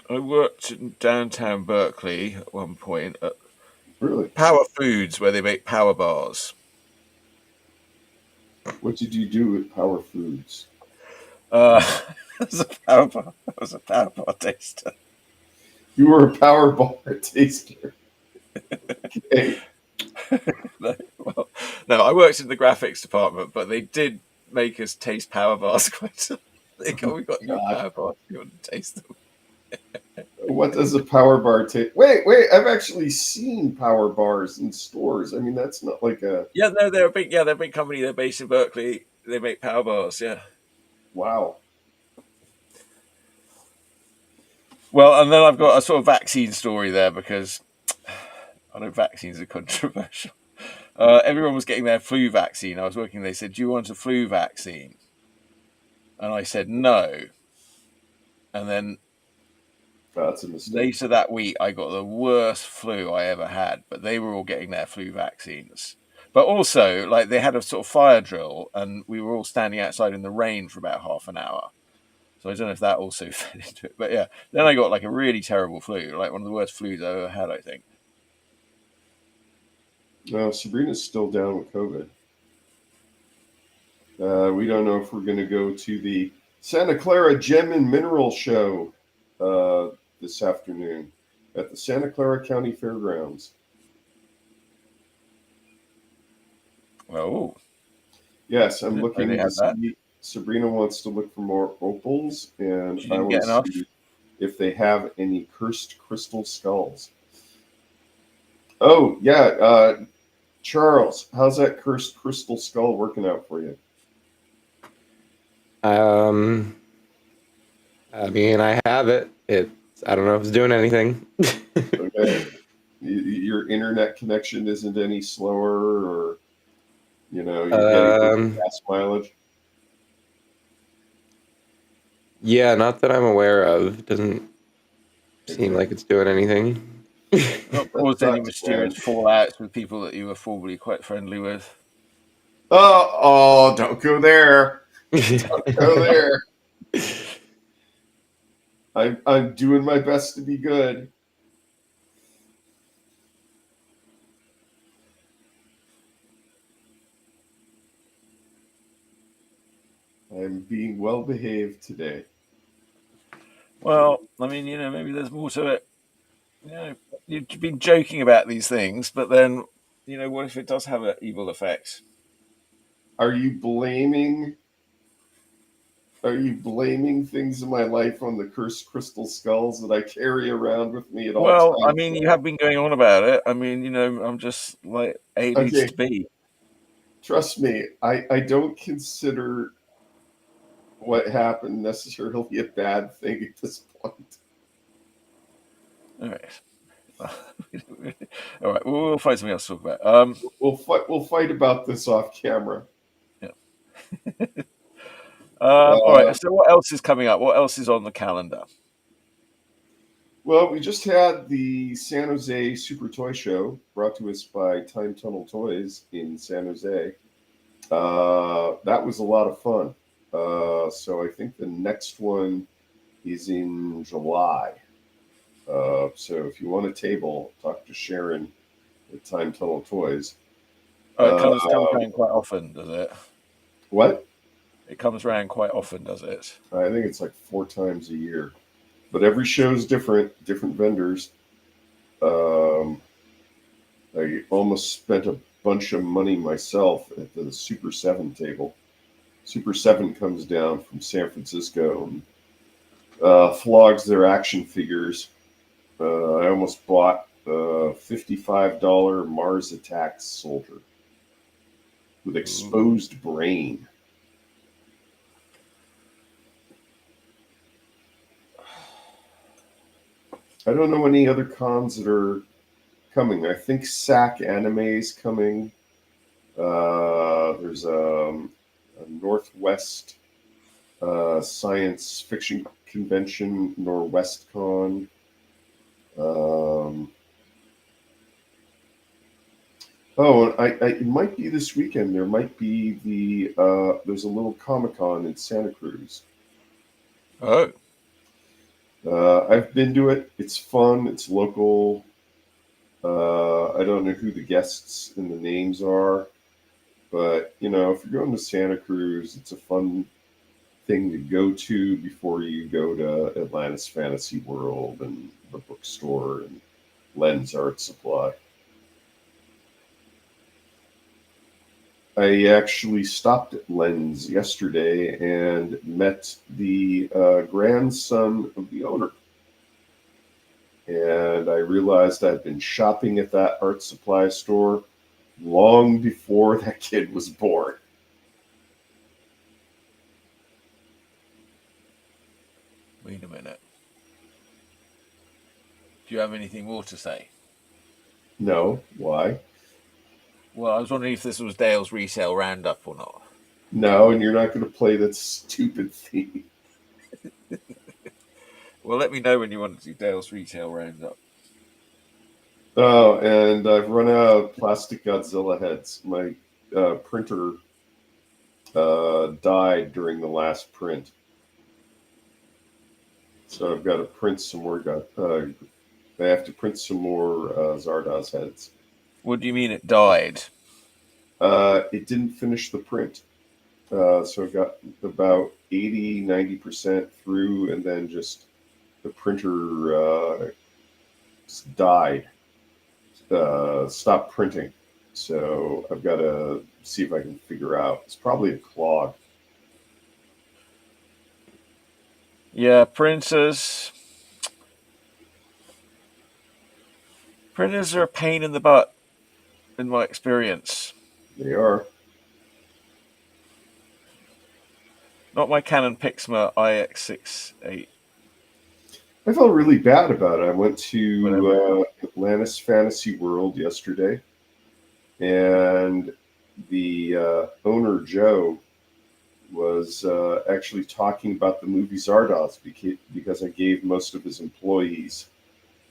Speaker 1: I worked in downtown Berkeley at one point at
Speaker 2: Really?
Speaker 1: Power Foods, where they make power bars.
Speaker 2: What did you do at Power Foods?
Speaker 1: It was a power bar. It was a power bar taster.
Speaker 2: You were a Power Bar taster. Okay.
Speaker 1: No, I worked in the graphics department, but they did make us taste power bars quite a lot. They go, we got new
Speaker 2: God.
Speaker 1: power bars. You want to taste them?
Speaker 2: What does a Power Bar taste? Wait. I've actually seen Power Bars in stores. I mean, that's not like a.
Speaker 1: Yeah, no, they're a big company. They're based in Berkeley. They make power bars. Yeah.
Speaker 2: Wow.
Speaker 1: Well, and then I've got a sort of vaccine story there because I know vaccines are controversial. Everyone was getting their flu vaccine. I was working. They said, "Do you want a flu vaccine?" And I said no. And then
Speaker 2: That's a mistake.
Speaker 1: later that week, I got the worst flu I ever had. But they were all getting their flu vaccines. But also, like they had a sort of fire drill, and we were all standing outside in the rain for about half an hour. So I don't know if that also fed into it. But yeah, then I got like a really terrible flu, like one of the worst flus I ever had, I think.
Speaker 2: No, Sabrina's still down with COVID. We don't know if we're going to go to the Santa Clara Gem and Mineral Show this afternoon at the Santa Clara County Fairgrounds.
Speaker 1: Oh,
Speaker 2: Yes, I'm
Speaker 1: I
Speaker 2: looking
Speaker 1: didn't
Speaker 2: to
Speaker 1: have that.
Speaker 2: see. Sabrina wants to look for more opals, and
Speaker 1: She
Speaker 2: I
Speaker 1: didn't
Speaker 2: want
Speaker 1: get
Speaker 2: to
Speaker 1: enough.
Speaker 2: see if they have any cursed crystal skulls. Oh, yeah. Charles, how's that cursed crystal skull working out for you?
Speaker 3: I mean, I have it. I don't know if it's doing anything.
Speaker 2: Okay. Your internet connection isn't any slower, or you're getting good
Speaker 3: Um,
Speaker 2: gas mileage.
Speaker 3: yeah, not that I'm aware of. Doesn't seem
Speaker 2: Okay.
Speaker 3: like it's doing anything.
Speaker 1: Not
Speaker 2: That
Speaker 1: caused any
Speaker 2: sucks,
Speaker 1: mysterious
Speaker 2: man.
Speaker 1: fallouts with people that you were formerly quite friendly with.
Speaker 2: Oh, don't go there. Don't go there. I'm doing my best to be good. I'm being well behaved today.
Speaker 1: Well, I mean, maybe there's more to it. You've been joking about these things, but then, what if it does have an evil effect?
Speaker 2: Are you blaming? Are you blaming things in my life on the cursed crystal skulls that I carry around with me at all
Speaker 1: Well, I
Speaker 2: times?
Speaker 1: mean, you have been going on about it. I mean, I'm just like A leads
Speaker 2: Okay,
Speaker 1: to B.
Speaker 2: trust me, I don't consider what happened necessarily a bad thing at this point.
Speaker 1: All right. All right. We'll find something else to talk about.
Speaker 2: We'll fight about this off camera.
Speaker 1: Yeah. All
Speaker 2: Uh,
Speaker 1: right. So, what else is coming up? What else is on the calendar?
Speaker 2: well, we just had the San Jose Super Toy Show brought to us by Time Tunnel Toys in San Jose. That was a lot of fun. So I think the next one is in July. So if you want a table, talk to Sharon at Time Tunnel Toys.
Speaker 1: Oh, it
Speaker 2: Uh,
Speaker 1: comes around quite often, does it?
Speaker 2: what?
Speaker 1: It comes around quite often, does it?
Speaker 2: I think it's like 4 times a year, but every show is different vendors. Um, I almost spent a bunch of money myself at the Super 7 table. Super 7 comes down from San Francisco and flogs their action figures. I almost bought a $55 Mars Attacks soldier with
Speaker 1: Ooh.
Speaker 2: exposed brain. I don't know any other cons that are coming. I think SAC Anime is coming. There's a Northwest Science Fiction Convention, NorwestCon. Um, it might be this weekend. There might be there's a little Comic Con in Santa Cruz.
Speaker 1: Oh.
Speaker 2: I've been to it. It's fun. It's local. I don't know who the guests and the names are, but if you're going to Santa Cruz, it's a fun thing to go to before you go to Atlantis Fantasy World and the bookstore and Lens Art Supply. I actually stopped at Lens yesterday and met the grandson of the owner. And I realized I'd been shopping at that art supply store long before that kid was born.
Speaker 1: Wait a minute. Do you have anything more to say?
Speaker 2: No, why?
Speaker 1: Well, I was wondering if this was Dale's resale roundup or not.
Speaker 2: No, and you're not going to play that stupid theme.
Speaker 1: Well, let me know when you want to do Dale's retail roundup.
Speaker 2: Oh, and I've run out of plastic Godzilla heads. My printer died during the last print. So I've got to print some more. I have to print some more Zardoz heads.
Speaker 1: What do you mean it died?
Speaker 2: It didn't finish the print. So I've got about 80-90% through, and then just the printer just died. Stopped printing. So I've got to see if I can figure out. It's probably a clog.
Speaker 1: Yeah, printers. Printers are a pain in the butt, in my experience.
Speaker 2: They are.
Speaker 1: Not my Canon Pixma IX68,
Speaker 2: I felt really bad about it. I went
Speaker 1: whatever it is.
Speaker 2: to Atlantis Fantasy World yesterday, and the owner, Joe, was actually talking about the movie Zardoz because I gave most of his employees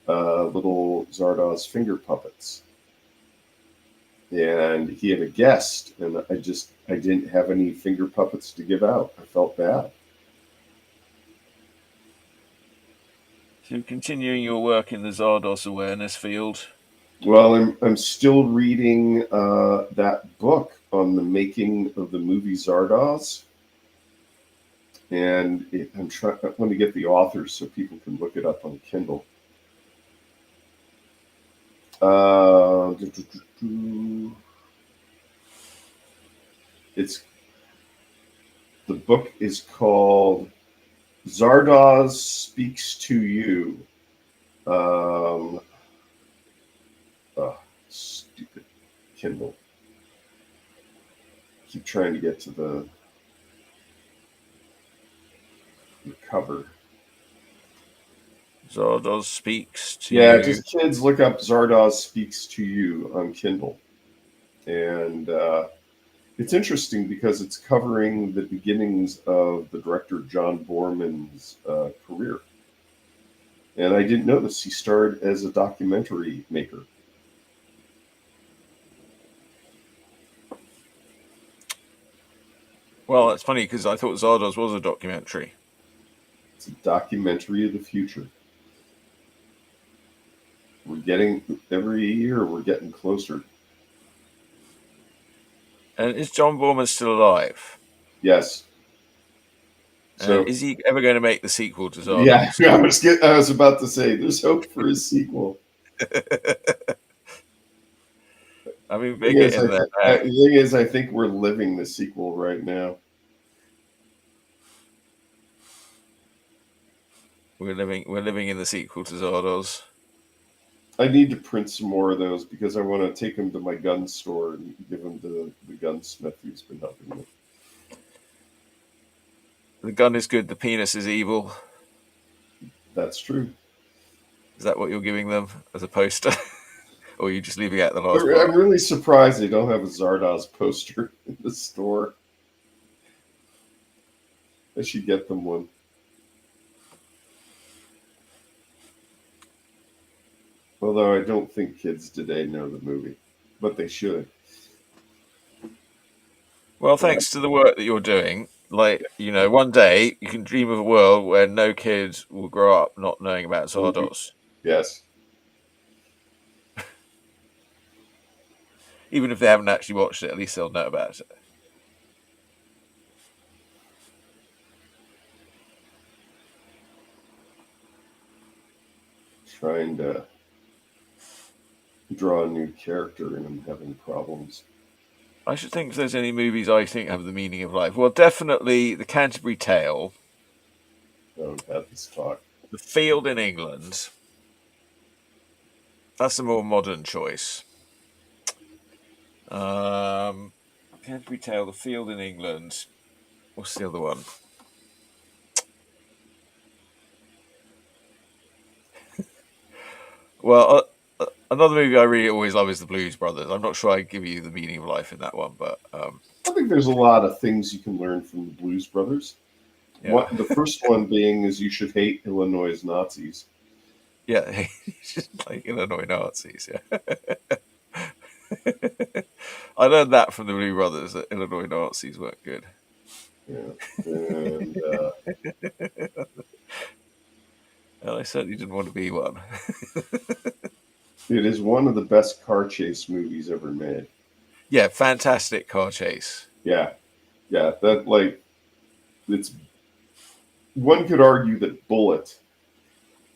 Speaker 2: little Zardoz finger puppets. And he had a guest, and I didn't have any finger puppets to give out. I felt bad.
Speaker 1: So continuing your work in the Zardos awareness field.
Speaker 2: Well, I'm still reading that book on the making of the movie Zardoz. and I want to get the authors so people can look it up on Kindle. The book is called Zardoz Speaks to You. Stupid Kindle. Keep trying to get to the cover.
Speaker 1: Zardoz Speaks to
Speaker 2: Yeah,
Speaker 1: You.
Speaker 2: just kids look up Zardoz Speaks to You on Kindle. And it's interesting because it's covering the beginnings of the director John Borman's career. And I didn't notice he starred as a documentary maker.
Speaker 1: Well, it's funny because I thought Zardoz was a documentary.
Speaker 2: It's a documentary of the future. Every year we're getting closer.
Speaker 1: And is John Borman still alive?
Speaker 2: Yes. So
Speaker 1: And is he ever going to make the sequel to
Speaker 2: yeah,
Speaker 1: Zardoz?
Speaker 2: I was about to say there's hope for a sequel.
Speaker 1: I mean, big it in there.
Speaker 2: The thing is, I think we're living the sequel right now.
Speaker 1: We're living in the sequel to Zardoz.
Speaker 2: I need to print some more of those because I want to take them to my gun store and give them to the gunsmith who's been helping me.
Speaker 1: The gun is good, the penis is evil.
Speaker 2: That's true.
Speaker 1: Is that what you're giving them as a poster? Or are you just leaving out the last part?
Speaker 2: I'm really surprised they don't have a Zardoz poster in the store. I should get them one. Although I don't think kids today know the movie, but they should.
Speaker 1: Well, thanks to the work that you're doing, one day you can dream of a world where no kids will grow up not knowing about Zardoz.
Speaker 2: Yes.
Speaker 1: Even if they haven't actually watched it, at least they'll know about it.
Speaker 2: Trying to draw a new character and I'm having problems.
Speaker 1: I should think if there's any movies I think have the meaning of life. Well, definitely The Canterbury Tale.
Speaker 2: Oh, we've had this talk.
Speaker 1: The Field in England. That's a more modern choice. Canterbury Tale, The Field in England. What's the other one? Well, another movie I really always love is The Blues Brothers. I'm not sure I give you the meaning of life in that one, but
Speaker 2: I think there's a lot of things you can learn from the Blues Brothers.
Speaker 1: yeah.
Speaker 2: The first one being is you should hate Illinois Nazis.
Speaker 1: Yeah, like Illinois Nazis. Yeah, I learned that from the Blues Brothers that Illinois Nazis weren't good.
Speaker 2: Yeah, and
Speaker 1: Well, I certainly didn't want to be one.
Speaker 2: it is one of the best car chase movies ever made.
Speaker 1: Yeah, fantastic car chase.
Speaker 2: Yeah, it's. One could argue that Bullet.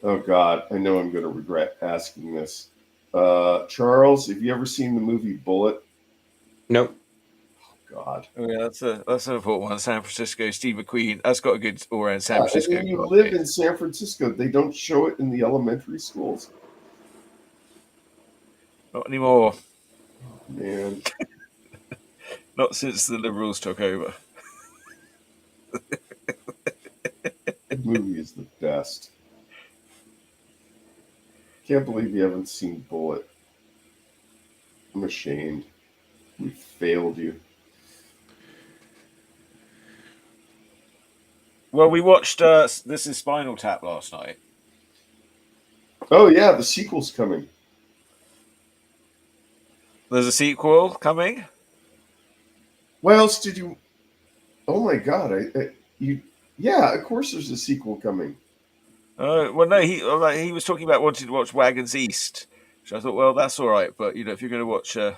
Speaker 2: Oh God, I know I'm going to regret asking this. Charles, have you ever seen the movie Bullet?
Speaker 3: Nope.
Speaker 2: God.
Speaker 1: Oh yeah, that's an important one. San Francisco, Steve McQueen. That's got a good all-round San
Speaker 2: And
Speaker 1: Francisco.
Speaker 2: you live in San Francisco. They don't show it in the elementary schools.
Speaker 1: Not anymore.
Speaker 2: Man,
Speaker 1: Not since the Liberals took over.
Speaker 2: the movie is the best. Can't believe you haven't seen Bullet. I'm ashamed. We failed you.
Speaker 1: Well, we watched This Is Spinal Tap last night.
Speaker 2: Oh yeah, the sequel's coming.
Speaker 1: There's a sequel coming.
Speaker 2: What else did you? Oh my God! Yeah, of course there's a sequel coming.
Speaker 1: Well, no, he was talking about wanting to watch Wagons East, which I thought, well, that's all right, but if you're going to watch a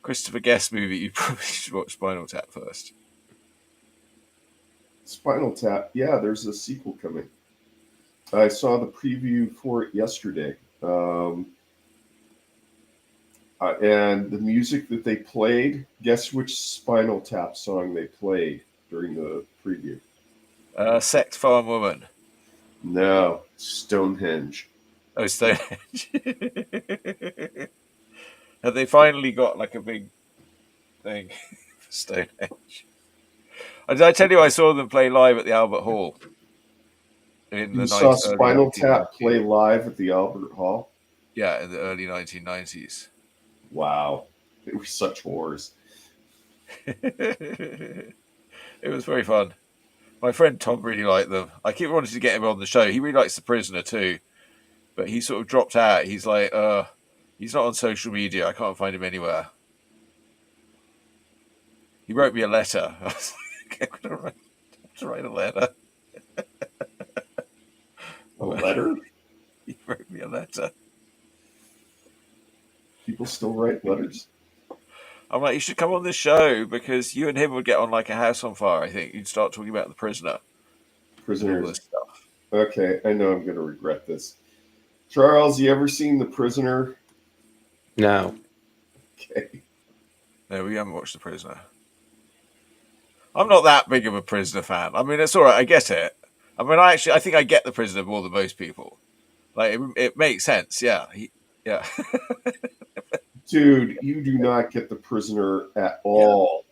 Speaker 1: Christopher Guest movie, you probably should watch Spinal Tap first.
Speaker 2: Spinal Tap. Yeah, there's a sequel coming. I saw the preview for it yesterday. And the music that they played, guess which Spinal Tap song they played during the preview?
Speaker 1: Sex Farm Woman.
Speaker 2: No, Stonehenge.
Speaker 1: Oh, Stonehenge. Have they finally got like a big thing for Stonehenge? Did I tell you I saw them play live at the Albert Hall in
Speaker 2: You
Speaker 1: the
Speaker 2: saw
Speaker 1: early
Speaker 2: Spinal Tap
Speaker 1: 1990s?
Speaker 2: play live at the Albert Hall?
Speaker 1: Yeah, in the early 1990s.
Speaker 2: Wow. They were such whores.
Speaker 1: It was very fun. My friend Tom really liked them. I keep wanting to get him on the show. He really likes The Prisoner too, but he sort of dropped out. He's like, he's not on social media. I can't find him anywhere. He wrote me a letter. I was like, I'm going to write a letter.
Speaker 2: A letter?
Speaker 1: He wrote me a letter.
Speaker 2: People still write letters?
Speaker 1: I'm like, you should come on this show because you and him would get on like a house on fire. I think you'd start talking about The Prisoner. And all this
Speaker 2: Prisoners.
Speaker 1: stuff.
Speaker 2: Okay, I know I'm going to regret this. Charles, you ever seen The Prisoner?
Speaker 3: No.
Speaker 2: Okay.
Speaker 1: No, we haven't watched The Prisoner. I'm not that big of a Prisoner fan. I mean, it's all right. I get it. I mean, I think I get The Prisoner more than most people. Like, it makes sense. Yeah. Yeah.
Speaker 2: Dude, you do not get The Prisoner at all.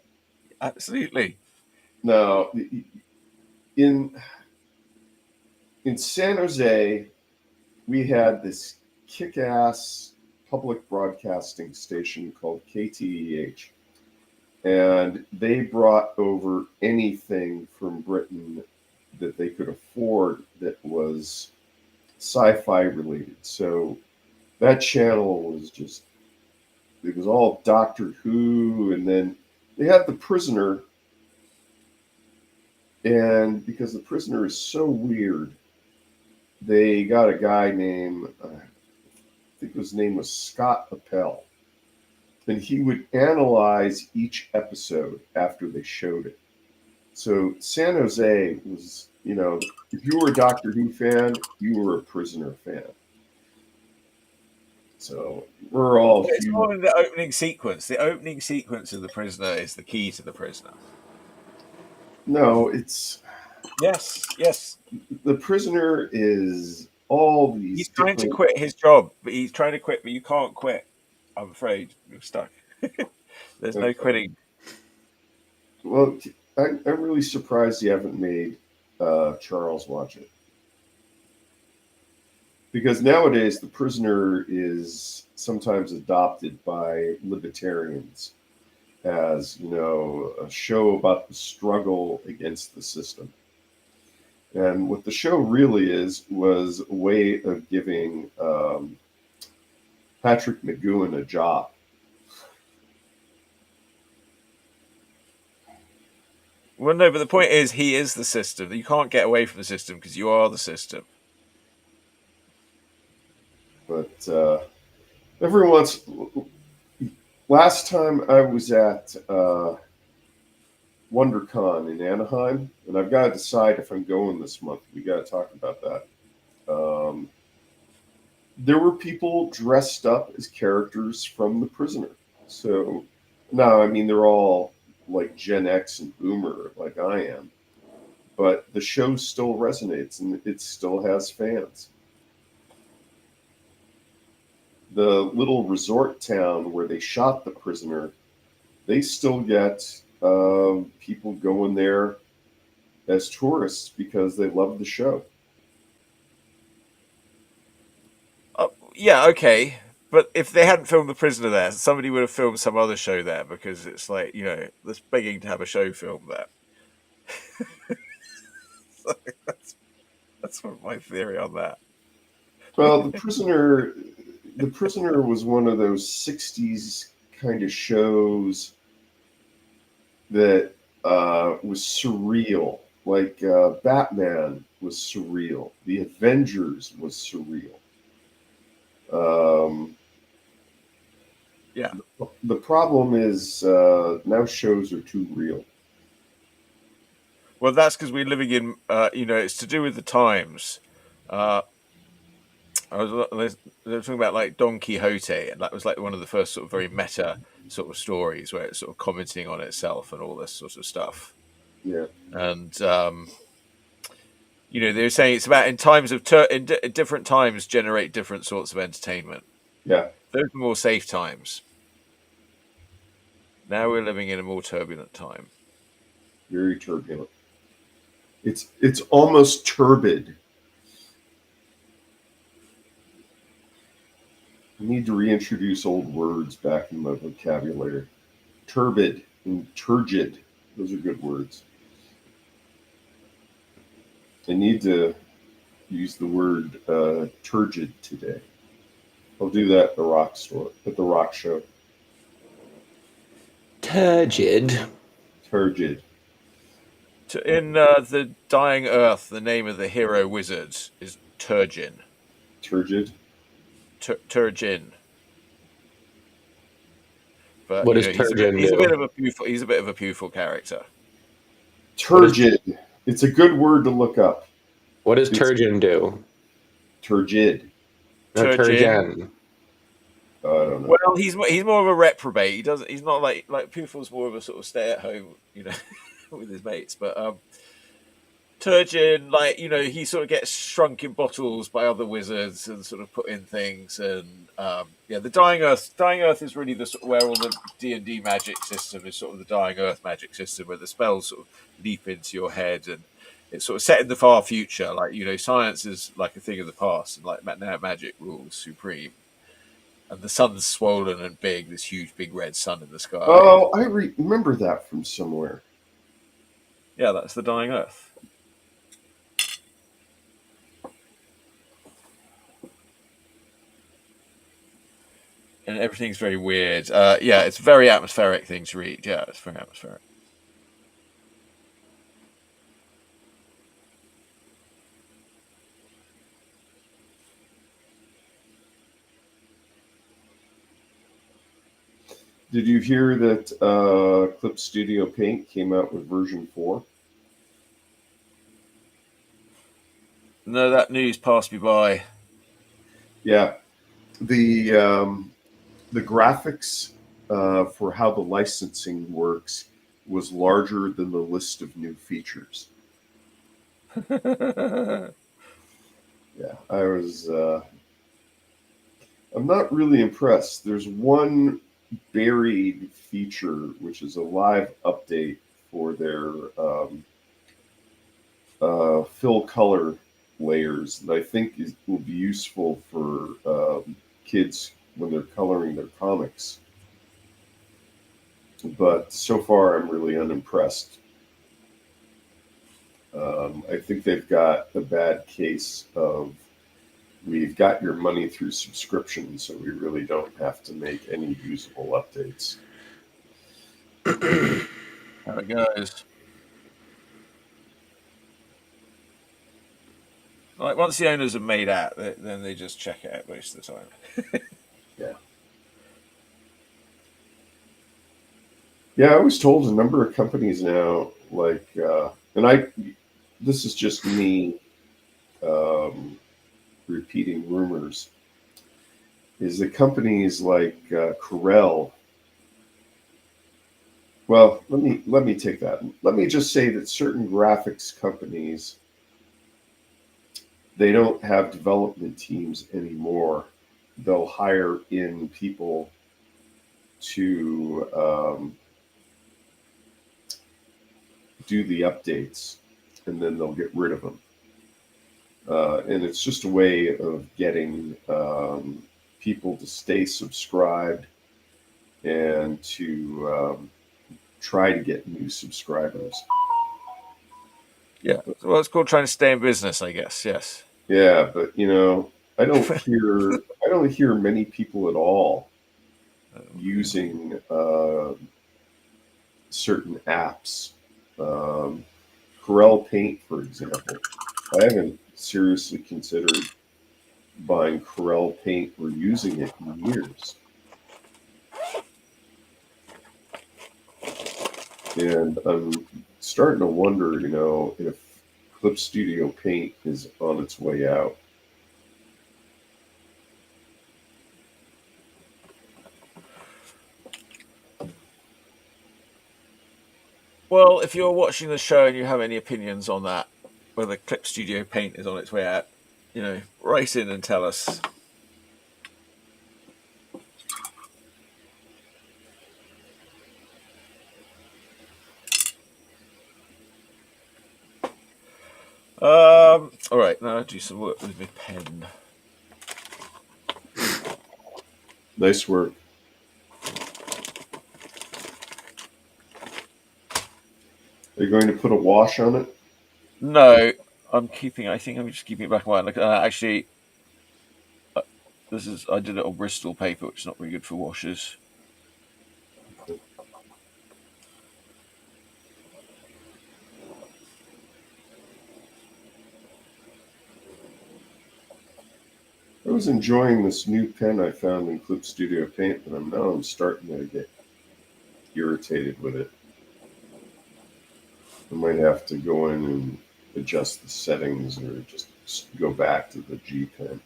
Speaker 1: Yeah, absolutely.
Speaker 2: No. In San Jose, we had this kick-ass public broadcasting station called KTEH. And they brought over anything from Britain that they could afford that was sci-fi related. So that channel was just, it was all Doctor Who, and then they had The Prisoner. And because The Prisoner is so weird, they got a guy named, I think his name was Scott Appel. And he would analyze each episode after they showed it. So San Jose was, if you were a Doctor Who fan, you were a Prisoner fan. So we're all
Speaker 1: It's
Speaker 2: huge.
Speaker 1: more in the opening sequence. The opening sequence of The Prisoner is the key to The Prisoner.
Speaker 2: No, it's
Speaker 1: Yes.
Speaker 2: The Prisoner is all these.
Speaker 1: He's trying to quit his job, but you can't quit. I'm afraid you're stuck. There's no quitting.
Speaker 2: Well, I'm really surprised you haven't made Charles watch it. Because nowadays, The Prisoner is sometimes adopted by libertarians as, a show about the struggle against the system. And what the show really was a way of giving Patrick McGowan a job.
Speaker 1: Well, no, but the point is, he is the system. You can't get away from the system because you are the system.
Speaker 2: But last time I was at WonderCon in Anaheim, and I've got to decide if I'm going this month. We got to talk about that. There were people dressed up as characters from The Prisoner. So, no, I mean, they're all like Gen X and Boomer, like I am. But the show still resonates, and it still has fans. The little resort town where they shot The Prisoner, they still get people going there as tourists because they love the show.
Speaker 1: Yeah, okay. But if they hadn't filmed The Prisoner there, somebody would have filmed some other show there because it's like, that's begging to have a show filmed there. So that's my theory on that.
Speaker 2: Well, The Prisoner was one of those 60s kind of shows that was surreal. Like Batman was surreal. The Avengers was surreal.
Speaker 1: Yeah.
Speaker 2: The problem is now shows are too real.
Speaker 1: Well, that's because we're living in, it's to do with the times. Uh, they were talking about like Don Quixote, and that was like one of the first sort of very meta sort of stories where it's sort of commenting on itself and all this sort of stuff.
Speaker 2: Yeah.
Speaker 1: And they were saying it's about in times of different times generate different sorts of entertainment.
Speaker 2: Yeah.
Speaker 1: Those are more safe times. Now we're living in a more turbulent time.
Speaker 2: Very turbulent. It's almost turbid. I need to reintroduce old words back in my vocabulary. Turbid and turgid. Those are good words. I need to use the word turgid today. I'll do that at the rock store, at the rock show.
Speaker 3: Turgid.
Speaker 2: Turgid.
Speaker 1: In the Dying Earth, the name of the hero wizard is Turgin.
Speaker 2: Turgid.
Speaker 1: Turgin. But
Speaker 3: What does
Speaker 1: he's
Speaker 3: Turgin
Speaker 1: a
Speaker 3: do?
Speaker 1: bit of a puful character.
Speaker 2: Turgid. It's a good word to look up.
Speaker 3: What does Turgin do?
Speaker 2: Turgid.
Speaker 3: No, Turgin.
Speaker 2: I don't know.
Speaker 1: Well, he's more of a reprobate. He's not like Pufil's more of a sort of stay at home, with his mates. But Turgin, he sort of gets shrunk in bottles by other wizards and sort of put in things. And the Dying Earth. Dying Earth is really the sort of where all the D&D magic system is sort of the Dying Earth magic system, where the spells sort of leap into your head, and it's sort of set in the far future. Science is like a thing of the past, and like now magic rules supreme. And the sun's swollen and big, this huge big red sun in the sky.
Speaker 2: Oh, I remember that from somewhere.
Speaker 1: Yeah, that's the Dying Earth. And everything's very weird. It's a very atmospheric thing to read. Yeah, it's very atmospheric.
Speaker 2: Did you hear that Clip Studio Paint came out with version 4?
Speaker 1: No, that news passed me by.
Speaker 2: Yeah. The graphics for how the licensing works was larger than the list of new features. Yeah, I was... I'm not really impressed. There's one buried feature, which is a live update for their fill color layers that I think will be useful for kids when they're coloring their comics. But so far, I'm really unimpressed. I think they've got a bad case of we've got your money through subscription, so we really don't have to make any usable updates.
Speaker 1: How it goes. Like once the owners have made out, then they just check it out most of the time.
Speaker 2: Yeah. Yeah, I was told a number of companies now, this is just me repeating rumors, is that companies like Corel. Well, let me take that. Let me just say that certain graphics companies, they don't have development teams anymore. They'll hire in people to do the updates, and then they'll get rid of them. And it's just a way of getting people to stay subscribed and to try to get new subscribers.
Speaker 1: Yeah, well, it's called trying to stay in business, I guess. Yes.
Speaker 2: Yeah, but I don't hear many people at all using certain apps. Corel Paint, for example. I haven't seriously considered buying Corel Paint or using it in years. And I'm starting to wonder, if Clip Studio Paint is on its way out.
Speaker 1: Well, if you're watching the show and you have any opinions on that, whether Clip Studio Paint is on its way out, write in and tell us. All right, now I'll do some work with my pen.
Speaker 2: Nice work. Are you going to put a wash on it?
Speaker 1: No, I think I'm just keeping it back in mind. Actually, I did it on Bristol paper, which is not very good for washes.
Speaker 2: I was enjoying this new pen I found in Clip Studio Paint, but I'm starting to get irritated with it. I might have to go in and adjust the settings or just go back to the G pen.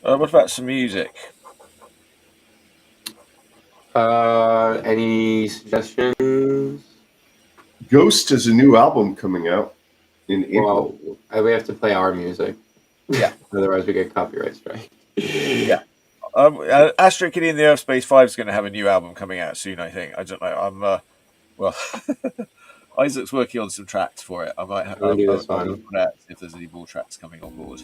Speaker 1: What about some music?
Speaker 3: Any suggestions?
Speaker 2: Ghost has a new album coming out in April.
Speaker 3: Well, we have to play our music.
Speaker 1: Yeah.
Speaker 3: Otherwise, we get copyright strike.
Speaker 1: Yeah. Astro Kitty and the Urfspace 5 is going to have a new album coming out soon, I think. I don't know. Well, Isaac's working on some tracks for it. I might have
Speaker 3: I'll do this
Speaker 1: I'll
Speaker 3: one.
Speaker 1: look at it, if there's any more tracks coming on board.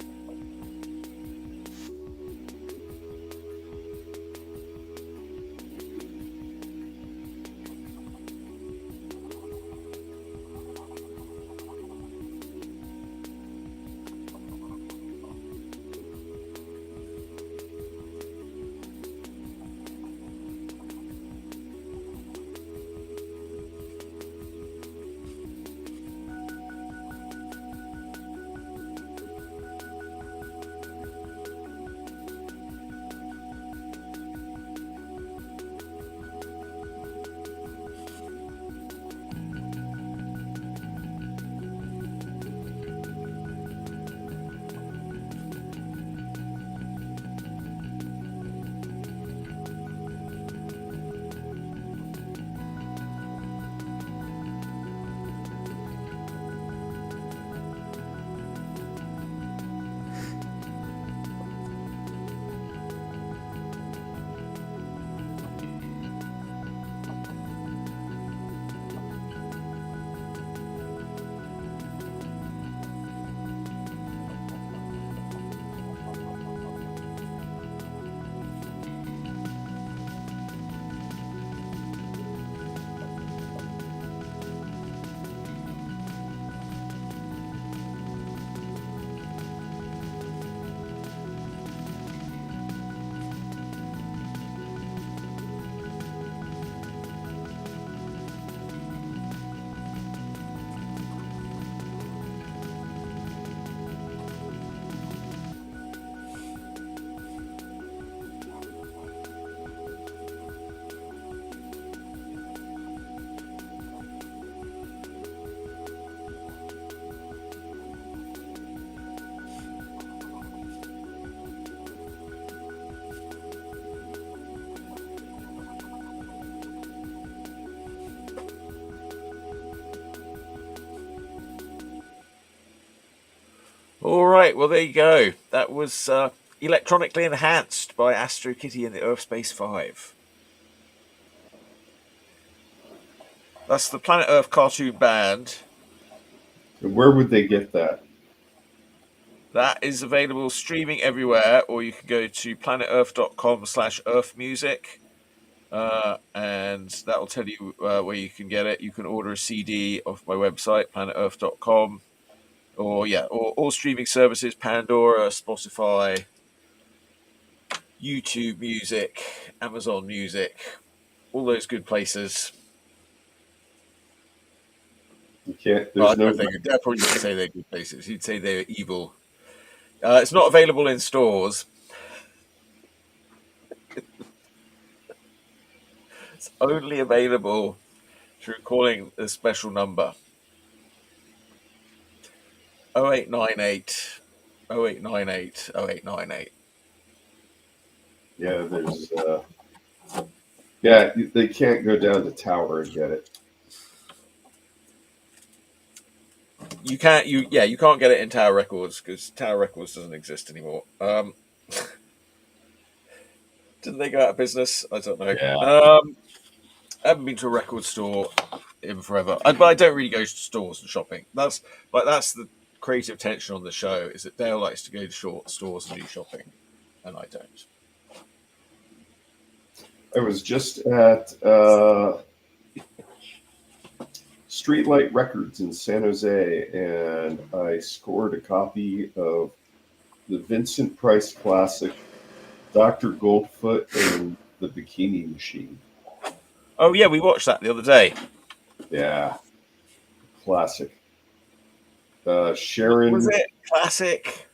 Speaker 1: All right, well, there you go. That was electronically enhanced by Astro Kitty and the Urfspace 5. That's the Planet Earth cartoon band.
Speaker 2: And where would they get that?
Speaker 1: That is available streaming everywhere, or you can go to planetearth.com/earthmusic, and that will tell you where you can get it. You can order a CD off my website, planetearth.com, or all streaming services, Pandora, Spotify. YouTube Music, Amazon Music, all those good places.
Speaker 2: You can't.
Speaker 1: Well, I
Speaker 2: There's no.
Speaker 1: don't think I probably wouldn't say they're good places. You'd say they're evil. It's not available in stores. It's only available through calling a special number 0898 0898 0898.
Speaker 2: Yeah, there's. Yeah, they can't go down to Tower and get it.
Speaker 1: You can't. You can't get it in Tower Records because Tower Records doesn't exist anymore. Didn't they go out of business? I don't know.
Speaker 2: Yeah.
Speaker 1: I haven't been to a record store in forever, but I don't really go to stores and shopping. That's the creative tension on the show is that Dale likes to go to short stores and do shopping, and I don't.
Speaker 2: I was just at Streetlight Records in San Jose, and I scored a copy of the Vincent Price classic, Dr. Goldfoot and the Bikini Machine.
Speaker 1: Oh yeah, we watched that the other day.
Speaker 2: Yeah, classic. Sharon
Speaker 1: Was it classic?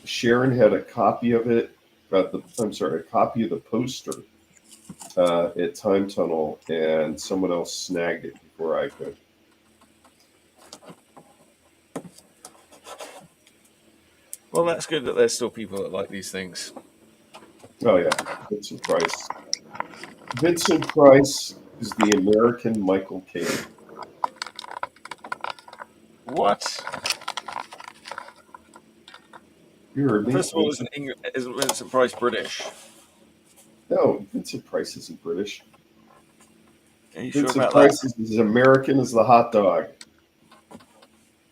Speaker 2: Sharon had a copy of it. A copy of the poster at Time Tunnel, and someone else snagged it before I could.
Speaker 1: Well, that's good that there's still people that like these things.
Speaker 2: Oh yeah, Vincent Price. Vincent Price is the American Michael Caine.
Speaker 1: What?
Speaker 2: You heard me.
Speaker 1: First of all, isn't Vincent Price British?
Speaker 2: No, Vincent Price isn't British.
Speaker 1: Are you sure
Speaker 2: Vincent
Speaker 1: about
Speaker 2: Price
Speaker 1: that?
Speaker 2: is as American as the hot dog.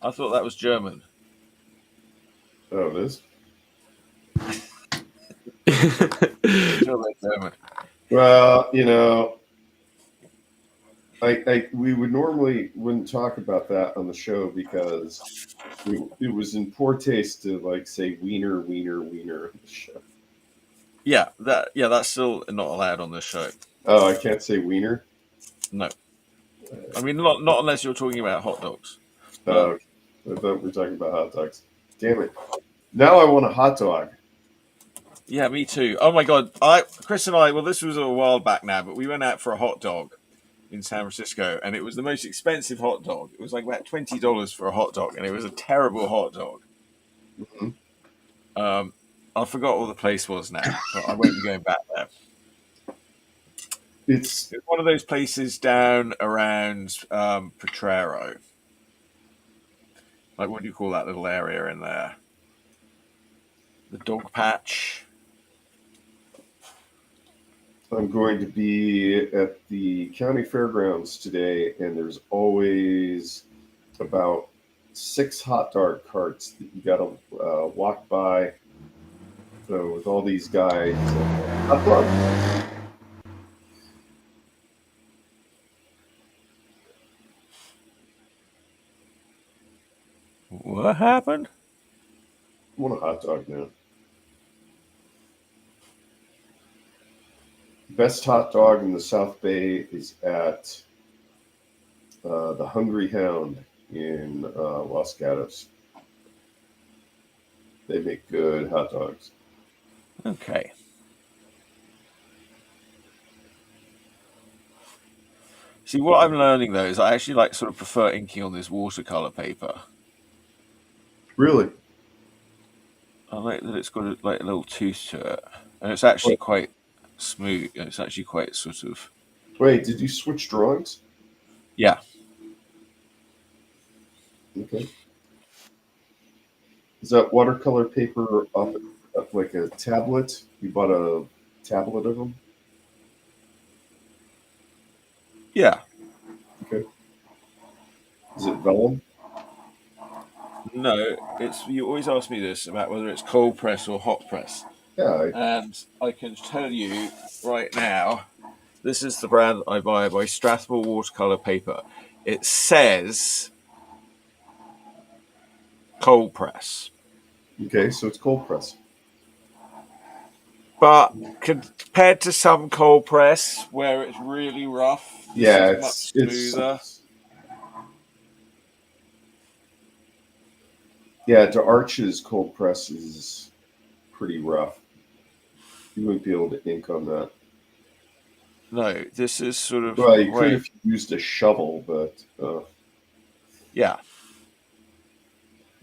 Speaker 1: I thought that was German.
Speaker 2: Oh, it is?
Speaker 1: Sure they're German.
Speaker 2: Well, you know, we wouldn't talk about that on the show because it was in poor taste to like say wiener, wiener, wiener on the show.
Speaker 1: Yeah, that's still not allowed on this show.
Speaker 2: Oh, I can't say wiener?
Speaker 1: No. I mean, not unless you're talking about hot dogs.
Speaker 2: I thought we were talking about hot dogs. Damn it. Now I want a hot dog.
Speaker 1: Yeah, me too. Oh my God. Chris and I, well, this was a while back now, but we went out for a hot dog in San Francisco, and it was the most expensive hot dog. It was like about $20 for a hot dog, and it was a terrible hot dog.
Speaker 2: Mm-hmm.
Speaker 1: I forgot what the place was now, but I won't be going back there.
Speaker 2: It's
Speaker 1: one of those places down around Potrero. Like, what do you call that little area in there? The dog patch.
Speaker 2: I'm going to be at the county fairgrounds today, and there's always about 6 hot dog carts that you got to walk by. So with all these guys, hot dog.
Speaker 1: What happened?
Speaker 2: I want a hot dog now. Best hot dog in the South Bay is at the Hungry Hound in Los Gatos. They make good hot dogs.
Speaker 1: Okay. See, what I'm learning though is I actually sort of prefer inking on this watercolor paper.
Speaker 2: Really?
Speaker 1: I like that it's got a little tooth to it, and it's actually quite smooth. It's actually quite sort of.
Speaker 2: Wait, did you switch drawings?
Speaker 1: Yeah.
Speaker 2: Okay. Is that watercolor paper up like a tablet? You bought a tablet of them?
Speaker 1: Yeah.
Speaker 2: Okay. Is it vellum?
Speaker 1: No, you always ask me this about whether it's cold press or hot press.
Speaker 2: Yeah.
Speaker 1: And I can tell you right now, this is the brand I buy by Strathmore watercolor paper. It says cold press.
Speaker 2: Okay, so it's cold press.
Speaker 1: but compared to some cold press where it's really rough, this
Speaker 2: Yeah,
Speaker 1: is much smoother.
Speaker 2: Yeah, to Arch's cold press is pretty rough. You wouldn't be able to ink on that.
Speaker 1: No, this is sort of
Speaker 2: Well, you could
Speaker 1: great.
Speaker 2: if you used a shovel, but
Speaker 1: Yeah.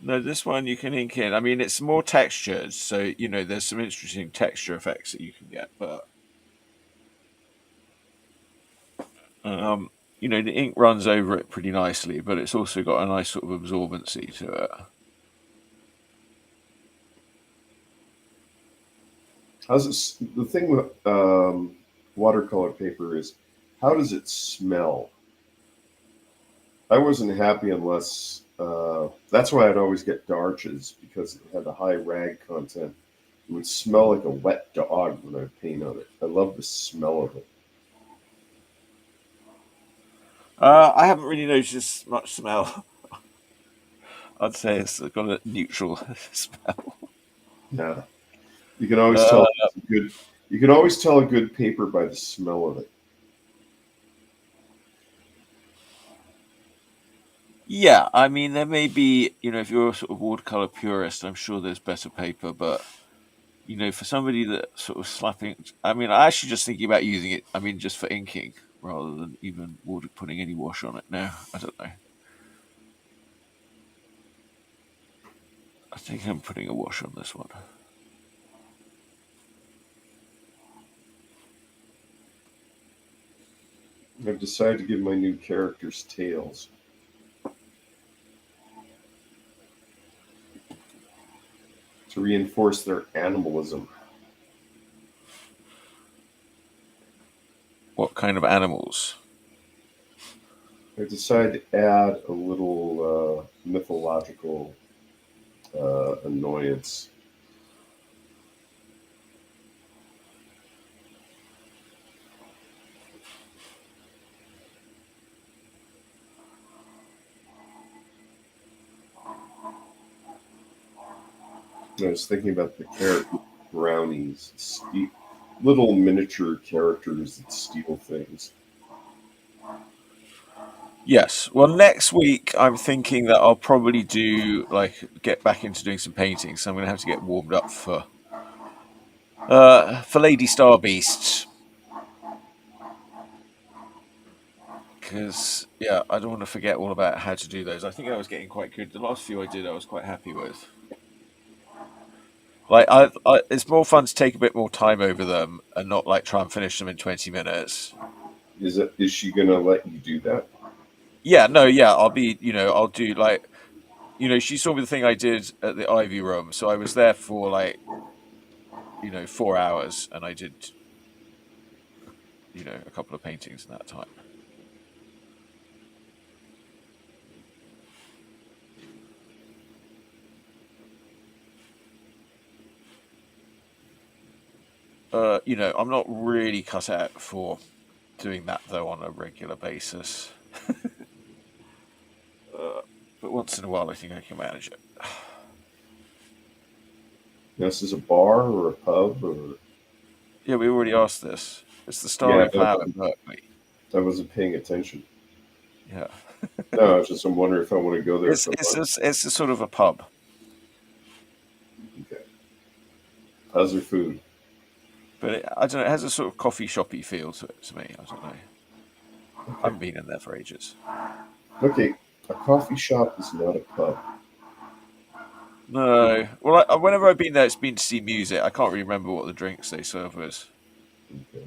Speaker 1: No, this one you can ink in. I mean, it's more textured, so there's some interesting texture effects that you can get, but the ink runs over it pretty nicely, but it's also got a nice sort of absorbency to it.
Speaker 2: how's it? The thing with watercolor paper is, how does it smell? I wasn't happy unless. That's why I'd always get Darches because it had a high rag content. It would smell like a wet dog when I would paint on it. I love the smell of it.
Speaker 1: I haven't really noticed much smell. I'd say it's got a neutral smell.
Speaker 2: Yeah, you can always
Speaker 1: Uh,
Speaker 2: tell it's a good. You can always tell a good paper by the smell of it.
Speaker 1: yeah, I mean, there may be, if you're a sort of watercolor purist, I'm sure there's better paper, but for somebody that sort of slapping, I mean, I actually just thinking about using it. I mean, just for inking rather than even putting any wash on it now. I don't know. I think I'm putting a wash on this one.
Speaker 2: I've decided to give my new characters tails. To reinforce their animalism.
Speaker 1: What kind of animals?
Speaker 2: I decided to add a little mythological annoyance. I was thinking about the character brownies, little miniature characters that steal things.
Speaker 1: Yes. Well, next week I'm thinking that I'll probably get back into doing some painting. So I'm going to have to get warmed up for Lady Star Beasts. Because I don't want to forget all about how to do those. I think I was getting quite good. The last few I did, I was quite happy with. Like it's more fun to take a bit more time over them and not like try and finish them in 20 minutes.
Speaker 2: Is she gonna let you do that?
Speaker 1: Yeah, no, yeah, I'll do she saw me the thing I did at the Ivy Room, so I was there for 4 hours, and I did a couple of paintings in that time. I'm not really cut out for doing that though on a regular basis. But once in a while, I think I can manage it.
Speaker 2: This is a bar or a pub or
Speaker 1: Yeah, we already asked this. It's the
Speaker 2: yeah.
Speaker 1: Starling Plough in Berkeley.
Speaker 2: I wasn't paying attention.
Speaker 1: Yeah,
Speaker 2: No, I'm wondering if I want to go there
Speaker 1: it's
Speaker 2: for lunch.
Speaker 1: it's a sort of a pub,
Speaker 2: Okay. How's their food?
Speaker 1: but I don't know. It has a sort of coffee shoppy feel to it to me. I don't know. I
Speaker 2: Okay.
Speaker 1: haven't been in there for ages.
Speaker 2: Okay. A coffee shop is not a pub.
Speaker 1: No, well, whenever I've been there, it's been to see music. I can't really remember what the drinks they serve was.
Speaker 2: Okay.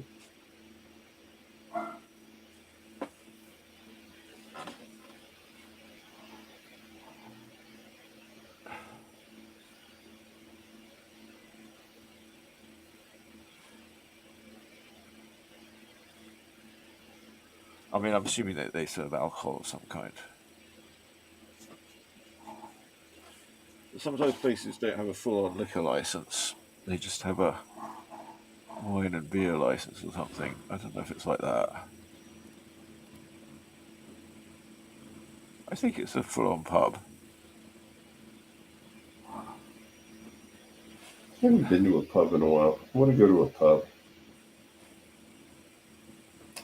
Speaker 1: I mean, I'm assuming that they serve alcohol of some kind. Sometimes places don't have a full-on liquor license. They just have a wine and beer license or something. I don't know if it's like that. I think it's a full-on pub.
Speaker 2: haven't been to a pub in a while. I want to go to a pub.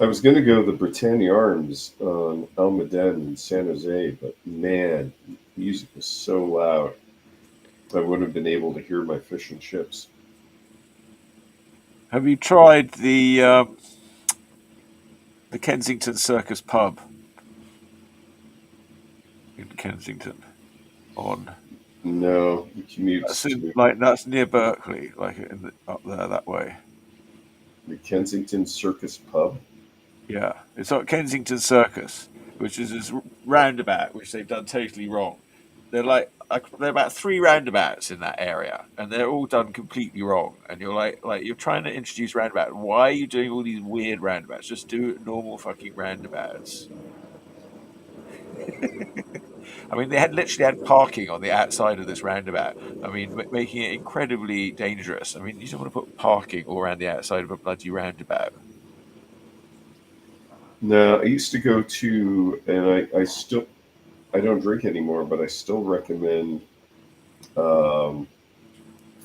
Speaker 2: I was going to go to the Britannia Arms on Almaden in San Jose, but man, the music was so loud. I wouldn't have been able to hear my fish and chips.
Speaker 1: Have you tried the Kensington Circus pub in Kensington? On
Speaker 2: No, the commute's too.
Speaker 1: that's near Berkeley, like up there that way.
Speaker 2: The Kensington Circus pub.
Speaker 1: Yeah, it's at Kensington Circus, which is this roundabout, which they've done totally wrong. They're there are about 3 roundabouts in that area, and they're all done completely wrong. And you're like you're trying to introduce roundabout. Why are you doing all these weird roundabouts? Just do normal fucking roundabouts. I mean, they had literally had parking on the outside of this roundabout. I mean, making it incredibly dangerous. I mean, you don't want to put parking all around the outside of a bloody roundabout.
Speaker 2: No, I used to go to, and I don't drink anymore, but I still recommend um,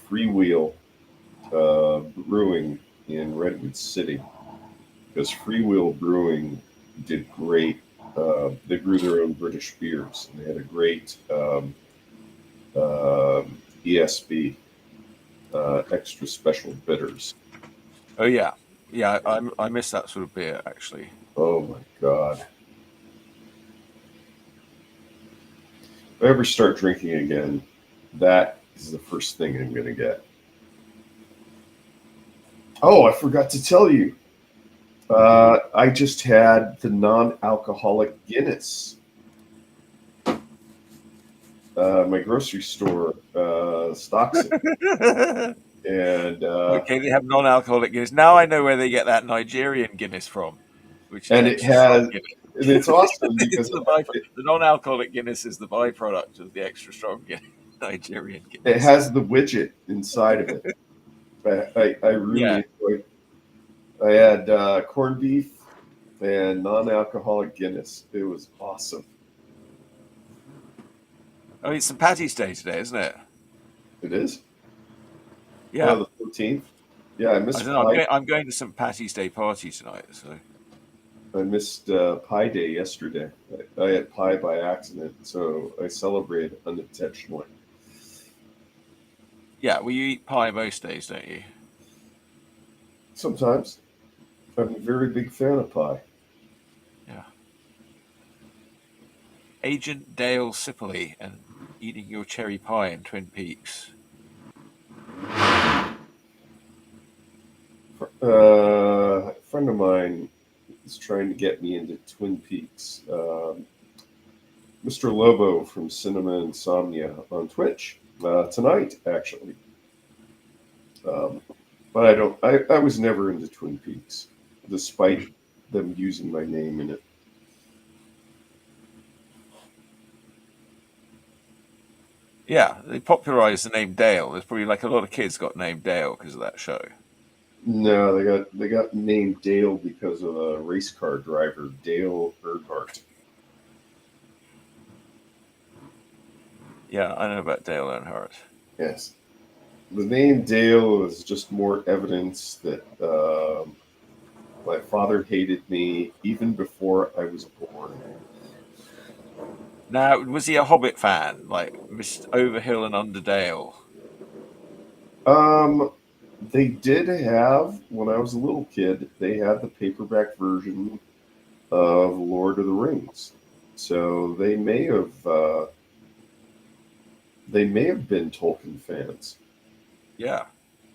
Speaker 2: Freewheel Brewing in Redwood City, because Freewheel Brewing did great. They brew their own British beers, and they had a great ESB, extra special bitters.
Speaker 1: Oh yeah, yeah. I miss that sort of beer actually.
Speaker 2: Oh my God. If I ever start drinking again, that is the first thing I'm going to get. Oh, I forgot to tell you. I just had the non-alcoholic Guinness. My grocery store stocks it. And
Speaker 1: Okay, they have non-alcoholic Guinness. Now I know where they get that Nigerian Guinness from, which is
Speaker 2: and it
Speaker 1: extra strong
Speaker 2: has,
Speaker 1: Guinness.
Speaker 2: and it's awesome because
Speaker 1: The non-alcoholic Guinness is the byproduct of the extra strong Nigerian
Speaker 2: it
Speaker 1: Guinness.
Speaker 2: has the widget inside of it. I
Speaker 1: Yeah.
Speaker 2: really enjoyed it. I had corned beef and non-alcoholic Guinness. It was awesome.
Speaker 1: Oh, it's St. Patty's Day today, isn't it?
Speaker 2: It is?
Speaker 1: Yeah.
Speaker 2: Oh, the 14th? Yeah, I
Speaker 1: I
Speaker 2: missed
Speaker 1: don't know.
Speaker 2: pie.
Speaker 1: I'm going to St. Patty's Day party tonight. So
Speaker 2: I missed Pie Day yesterday. I had pie by accident, so I celebrated unintentionally.
Speaker 1: yeah, well, you eat pie most days, don't you?
Speaker 2: Sometimes I'm a very big fan of pie.
Speaker 1: Yeah. Agent Dale Cipperley and eating your cherry pie in Twin Peaks.
Speaker 2: A friend of mine is trying to get me into Twin Peaks. Mr. Lobo from Cinema Insomnia on Twitch tonight, actually. But I don't. I was never into Twin Peaks, despite them using my name in it.
Speaker 1: Yeah, they popularized the name Dale. There's probably like a lot of kids got named Dale because of that show.
Speaker 2: No, they got named Dale because of a race car driver, Dale Earnhardt.
Speaker 1: Yeah, I know about Dale Earnhardt.
Speaker 2: Yes, the name Dale is just more evidence that my father hated me even before I was born.
Speaker 1: Now, was he a Hobbit fan, like Mr. Overhill and Underdale?
Speaker 2: Um, they did have, when I was a little kid, they had the paperback version of Lord of the Rings, so they may have been Tolkien fans,
Speaker 1: Yeah.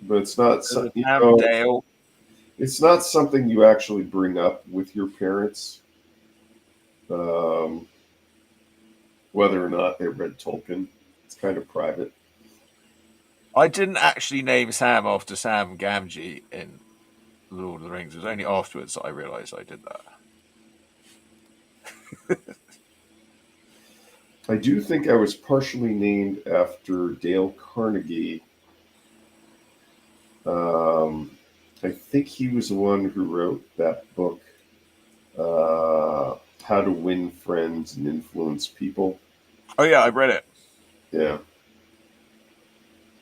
Speaker 2: but it's not
Speaker 1: The
Speaker 2: you
Speaker 1: damn
Speaker 2: know,
Speaker 1: Dale.
Speaker 2: it's not something you actually bring up with your parents, um, whether or not they read Tolkien. It's kind of private.
Speaker 1: I didn't actually name Sam after Sam Gamgee in Lord of the Rings. It was only afterwards that I realised I did that.
Speaker 2: I do think I was partially named after Dale Carnegie. Um, I think he was the one who wrote that book, How to Win Friends and Influence People.
Speaker 1: Oh yeah, I read it.
Speaker 2: Yeah.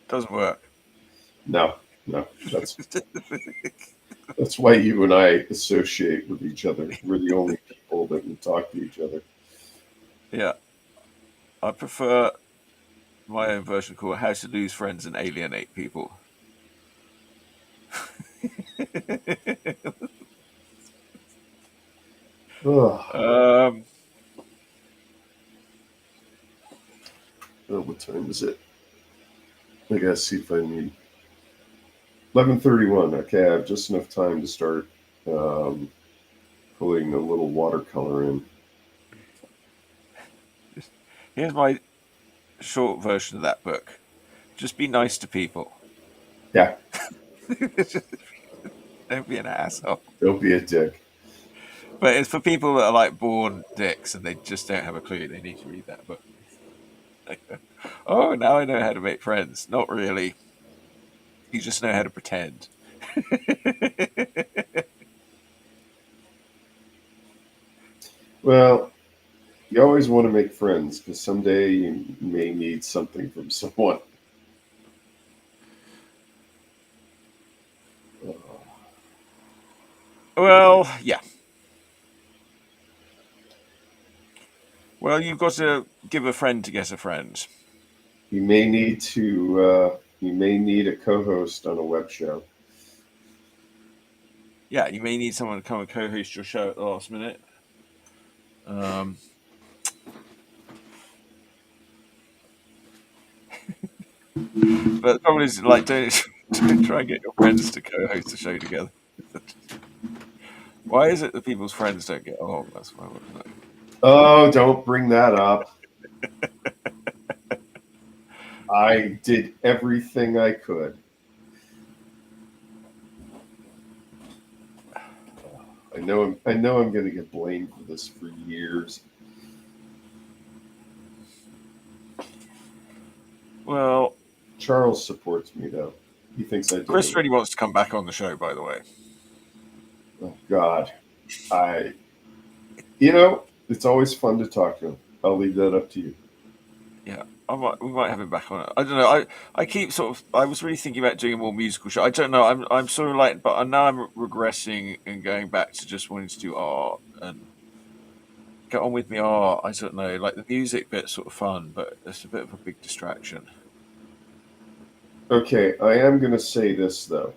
Speaker 1: Doesn't work.
Speaker 2: No, no. That's why you and I associate with each other. We're the only people that can talk to each other.
Speaker 1: Yeah, I prefer my own version called "How to Lose Friends and Alienate People."
Speaker 2: Oh,
Speaker 1: um,
Speaker 2: what time is it? I gotta see if I need 11:31. Okay, I have just enough time to start um, putting a little watercolor in.
Speaker 1: Here's my short version of that book. Just be nice to people.
Speaker 2: Yeah,
Speaker 1: Don't be an asshole.
Speaker 2: don't be a dick.
Speaker 1: But it's for people that are like born dicks and they just don't have a clue. They need to read that book. Oh, now I know how to make friends. Not really. You just know how to pretend.
Speaker 2: Well, you always want to make friends because someday you may need something from someone.
Speaker 1: Well, yeah. Well, you've got to give a friend to get a friend.
Speaker 2: You may need to. You may need a co-host on a web show.
Speaker 1: Yeah, you may need someone to come and co-host your show at the last minute. But the problem is, like, don't try and get your friends to co-host the show together. Why is it that people's friends don't get along? That's what I want to know.
Speaker 2: Oh, don't bring that up. I did everything I could. I know I'm going to get blamed for this for years.
Speaker 1: Well,
Speaker 2: Charles supports me though. He thinks I did
Speaker 1: Chris
Speaker 2: it.
Speaker 1: really wants to come back on the show, by the way.
Speaker 2: Oh God, it's always fun to talk to him. I'll leave that up to you.
Speaker 1: Yeah, we might have him back on it. I don't know. I keep sort of. I was really thinking about doing a more musical show. I don't know. I'm sort of like, but now I'm regressing and going back to just wanting to do art and get on with me art. I don't know. Like the music bit's sort of fun, but it's a bit of a big distraction.
Speaker 2: Okay, I am going to say this though.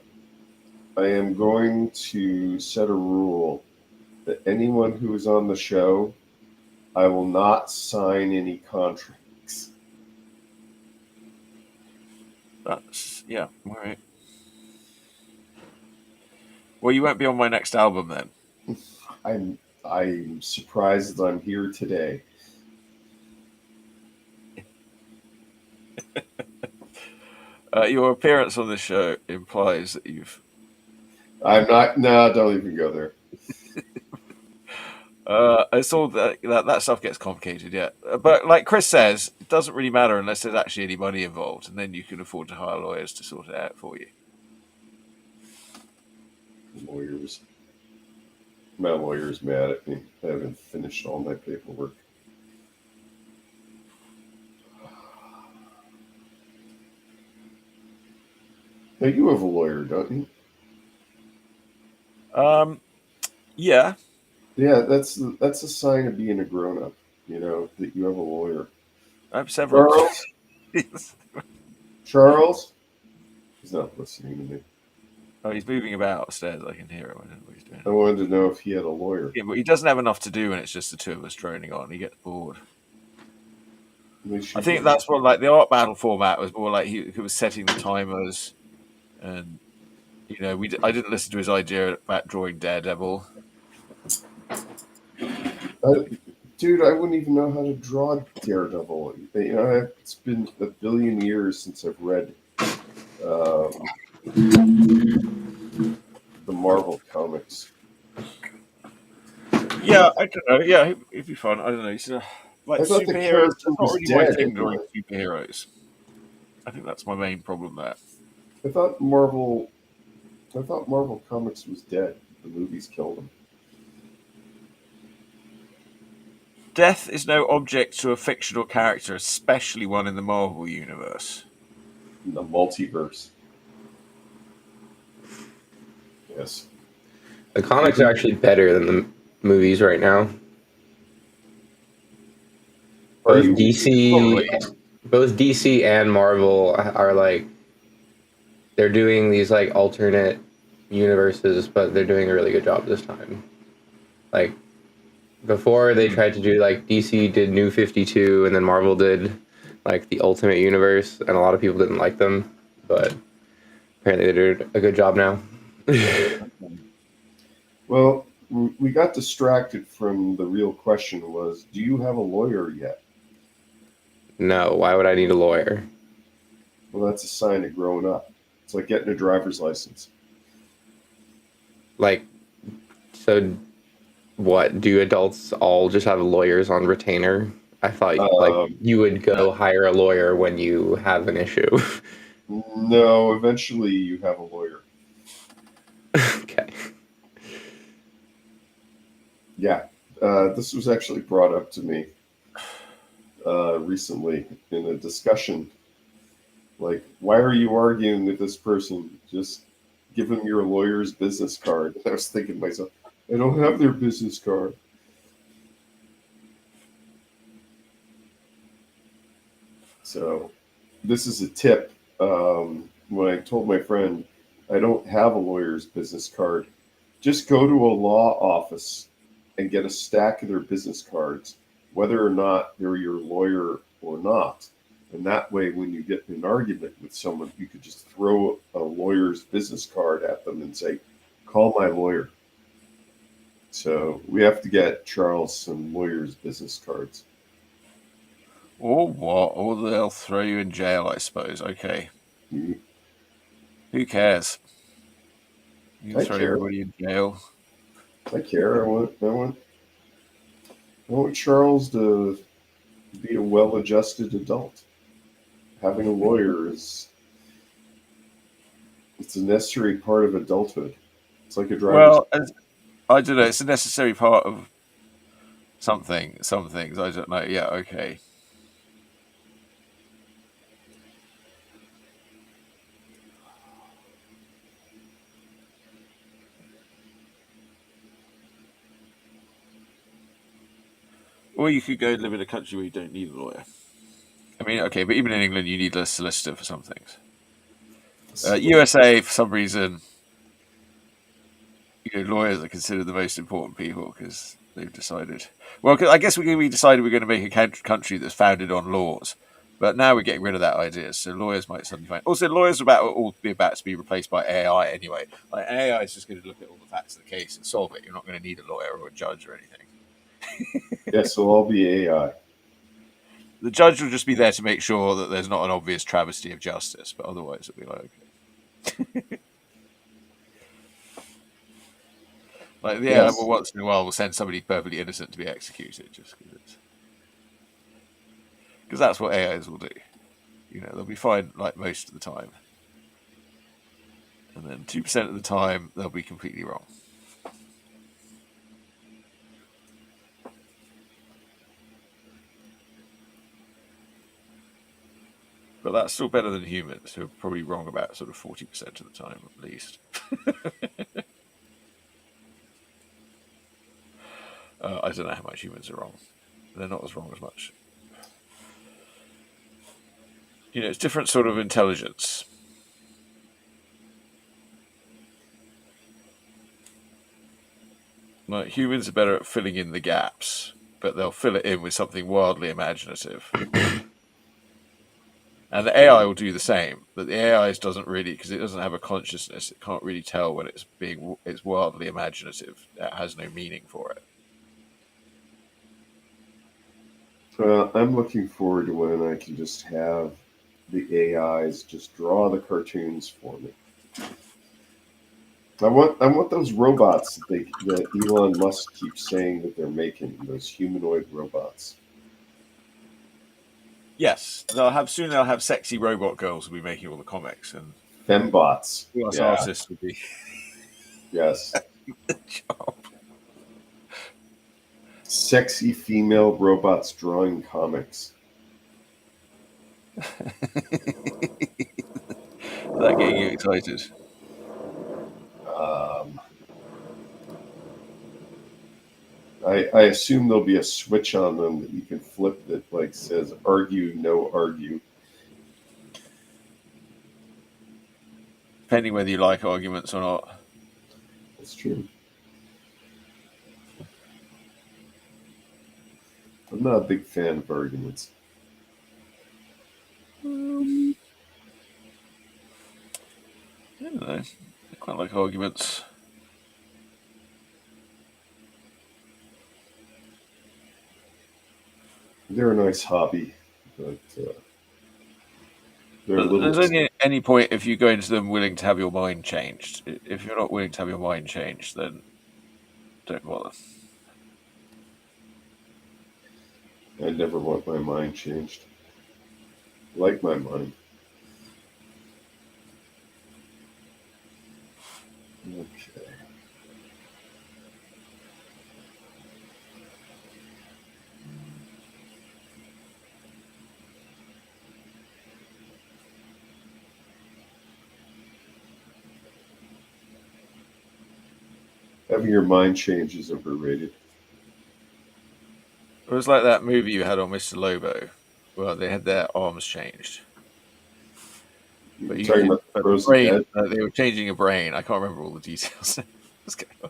Speaker 2: I am going to set a rule that anyone who is on the show, I will not sign any contracts.
Speaker 1: That's yeah. All right. Well, you won't be on my next album then.
Speaker 2: I'm surprised that I'm here today.
Speaker 1: Your appearance on this show implies that you've.
Speaker 2: I'm not. No, don't even go there.
Speaker 1: It's all that stuff gets complicated, yeah. But like Chris says, it doesn't really matter unless there's actually any money involved, and then you can afford to hire lawyers to sort it out for you.
Speaker 2: Lawyers. My lawyer's mad at me. I haven't finished all my paperwork. Now you have a lawyer, don't you?
Speaker 1: Yeah.
Speaker 2: Yeah, that's a sign of being a grown up. That you have a lawyer.
Speaker 1: I have several.
Speaker 2: Charles, he's not listening to me.
Speaker 1: Oh, he's moving about upstairs. I can hear him. I don't know what he's doing.
Speaker 2: I wanted to know if he had a lawyer.
Speaker 1: Yeah, but he doesn't have enough to do, and it's just the two of us droning on. He gets bored. I think that's what, like, the art battle format was more like he was setting the timers, and I didn't listen to his idea about drawing Daredevil.
Speaker 2: Dude, I wouldn't even know how to draw Daredevil. It's been a billion years since I've read the Marvel comics.
Speaker 1: Yeah, I don't know. Yeah, it'd be fun. I don't know. He's like
Speaker 2: I thought the
Speaker 1: superheroes.
Speaker 2: character
Speaker 1: That's not
Speaker 2: was
Speaker 1: really my
Speaker 2: dead.
Speaker 1: thing, drawing superheroes. I think that's my main problem there.
Speaker 2: I thought Marvel Comics was dead. The movies killed him.
Speaker 1: Death is no object to a fictional character, especially one in the Marvel universe.
Speaker 2: In the multiverse. Yes.
Speaker 3: The comics are actually better than the movies right now.
Speaker 2: Are
Speaker 3: Both
Speaker 2: you
Speaker 3: DC, both DC and Marvel are like they're doing these like alternate universes, but they're doing a really good job this time. Like before, they tried to do like DC did New 52, and then Marvel did like the Ultimate Universe, and a lot of people didn't like them, but apparently they did a good job now.
Speaker 2: Well, we got distracted from the real question was, do you have a lawyer yet?
Speaker 3: No, why would I need a lawyer?
Speaker 2: Well, that's a sign of growing up. It's like getting a driver's license.
Speaker 3: Like, so what? Do adults all just have lawyers on retainer? I thought like you would go hire a lawyer when you have an issue.
Speaker 2: No, eventually you have a lawyer.
Speaker 3: Okay.
Speaker 2: Yeah. This was actually brought up to me recently in a discussion. Like, why are you arguing with this person? Just give them your lawyer's business card. I was thinking to myself, I don't have their business card. So, this is a tip. When I told my friend I don't have a lawyer's business card, just go to a law office and get a stack of their business cards, whether or not they're your lawyer or not. And that way, when you get in an argument with someone, you could just throw a lawyer's business card at them and say, call my lawyer. So we have to get Charles some lawyer's business cards.
Speaker 1: Or what? Or they'll throw you in jail, I suppose. Okay.
Speaker 2: Mm-hmm.
Speaker 1: Who cares? You can
Speaker 2: I
Speaker 1: throw
Speaker 2: care.
Speaker 1: everybody in jail.
Speaker 2: I care. I want Charles to be a well-adjusted adult. Having a lawyer it's a necessary part of adulthood. It's like a driver's.
Speaker 1: Well, I don't know. It's a necessary part of something. Some things I don't know. Yeah. Okay. Or you could go live in a country where you don't need a lawyer. I mean, okay, but even in England, you need a solicitor for some things. USA, for some reason, lawyers are considered the most important people because they've decided. Well, I guess we decided we're going to make a country that's founded on laws, but now we're getting rid of that idea. So lawyers might suddenly find. Also, lawyers are all about to be replaced by AI anyway. Like AI is just going to look at all the facts of the case and solve it. You're not going to need a lawyer or a judge or anything.
Speaker 2: Yes, it'll all be AI.
Speaker 1: The judge will just be there to make sure that there's not an obvious travesty of justice, but otherwise it'll be like, okay. Like, yeah,
Speaker 2: Yes.
Speaker 1: well, once in a while we'll send somebody perfectly innocent to be executed just because that's what AIs will do. They'll be fine like most of the time. And then 2% of the time they'll be completely wrong. But that's still better than humans, who are probably wrong about sort of 40% of the time at least. I don't know how much humans are wrong. They're not as wrong as much. It's different sort of intelligence. Like, humans are better at filling in the gaps, but they'll fill it in with something wildly imaginative. And the AI will do the same, but the AI doesn't really, because it doesn't have a consciousness, it can't really tell when it's wildly imaginative. It has no meaning for it.
Speaker 2: I'm looking forward to when I can just have the AIs just draw the cartoons for me. I want those robots that Elon Musk keeps saying that they're making, those humanoid robots.
Speaker 1: Yes, soon they'll have sexy robot girls who'll be making all the comics, and
Speaker 2: Fembots.
Speaker 1: us
Speaker 2: Yeah.
Speaker 1: artists will be
Speaker 2: Yes.
Speaker 1: the job.
Speaker 2: Sexy female robots drawing comics.
Speaker 1: Is that getting you excited?
Speaker 2: I assume there'll be a switch on them that you can flip that like says argue, no argue.
Speaker 1: Depending whether you like arguments or not.
Speaker 2: That's true. I'm not a big fan of arguments.
Speaker 1: I don't know. I quite like arguments.
Speaker 2: They're a nice hobby, but they're a
Speaker 1: But
Speaker 2: little.
Speaker 1: there's only any point if you go into them willing to have your mind changed. If you're not willing to have your mind changed, then don't bother.
Speaker 2: I never want my mind changed. I like my mind. Okay. Having your mind change is overrated.
Speaker 1: It was like that movie you had on Mr. Lobo. Well, they had their arms changed. But
Speaker 2: You're talking about
Speaker 1: but the
Speaker 2: Frozen
Speaker 1: brain,
Speaker 2: Dead?
Speaker 1: they were changing a brain. I can't remember all the details. What's going on?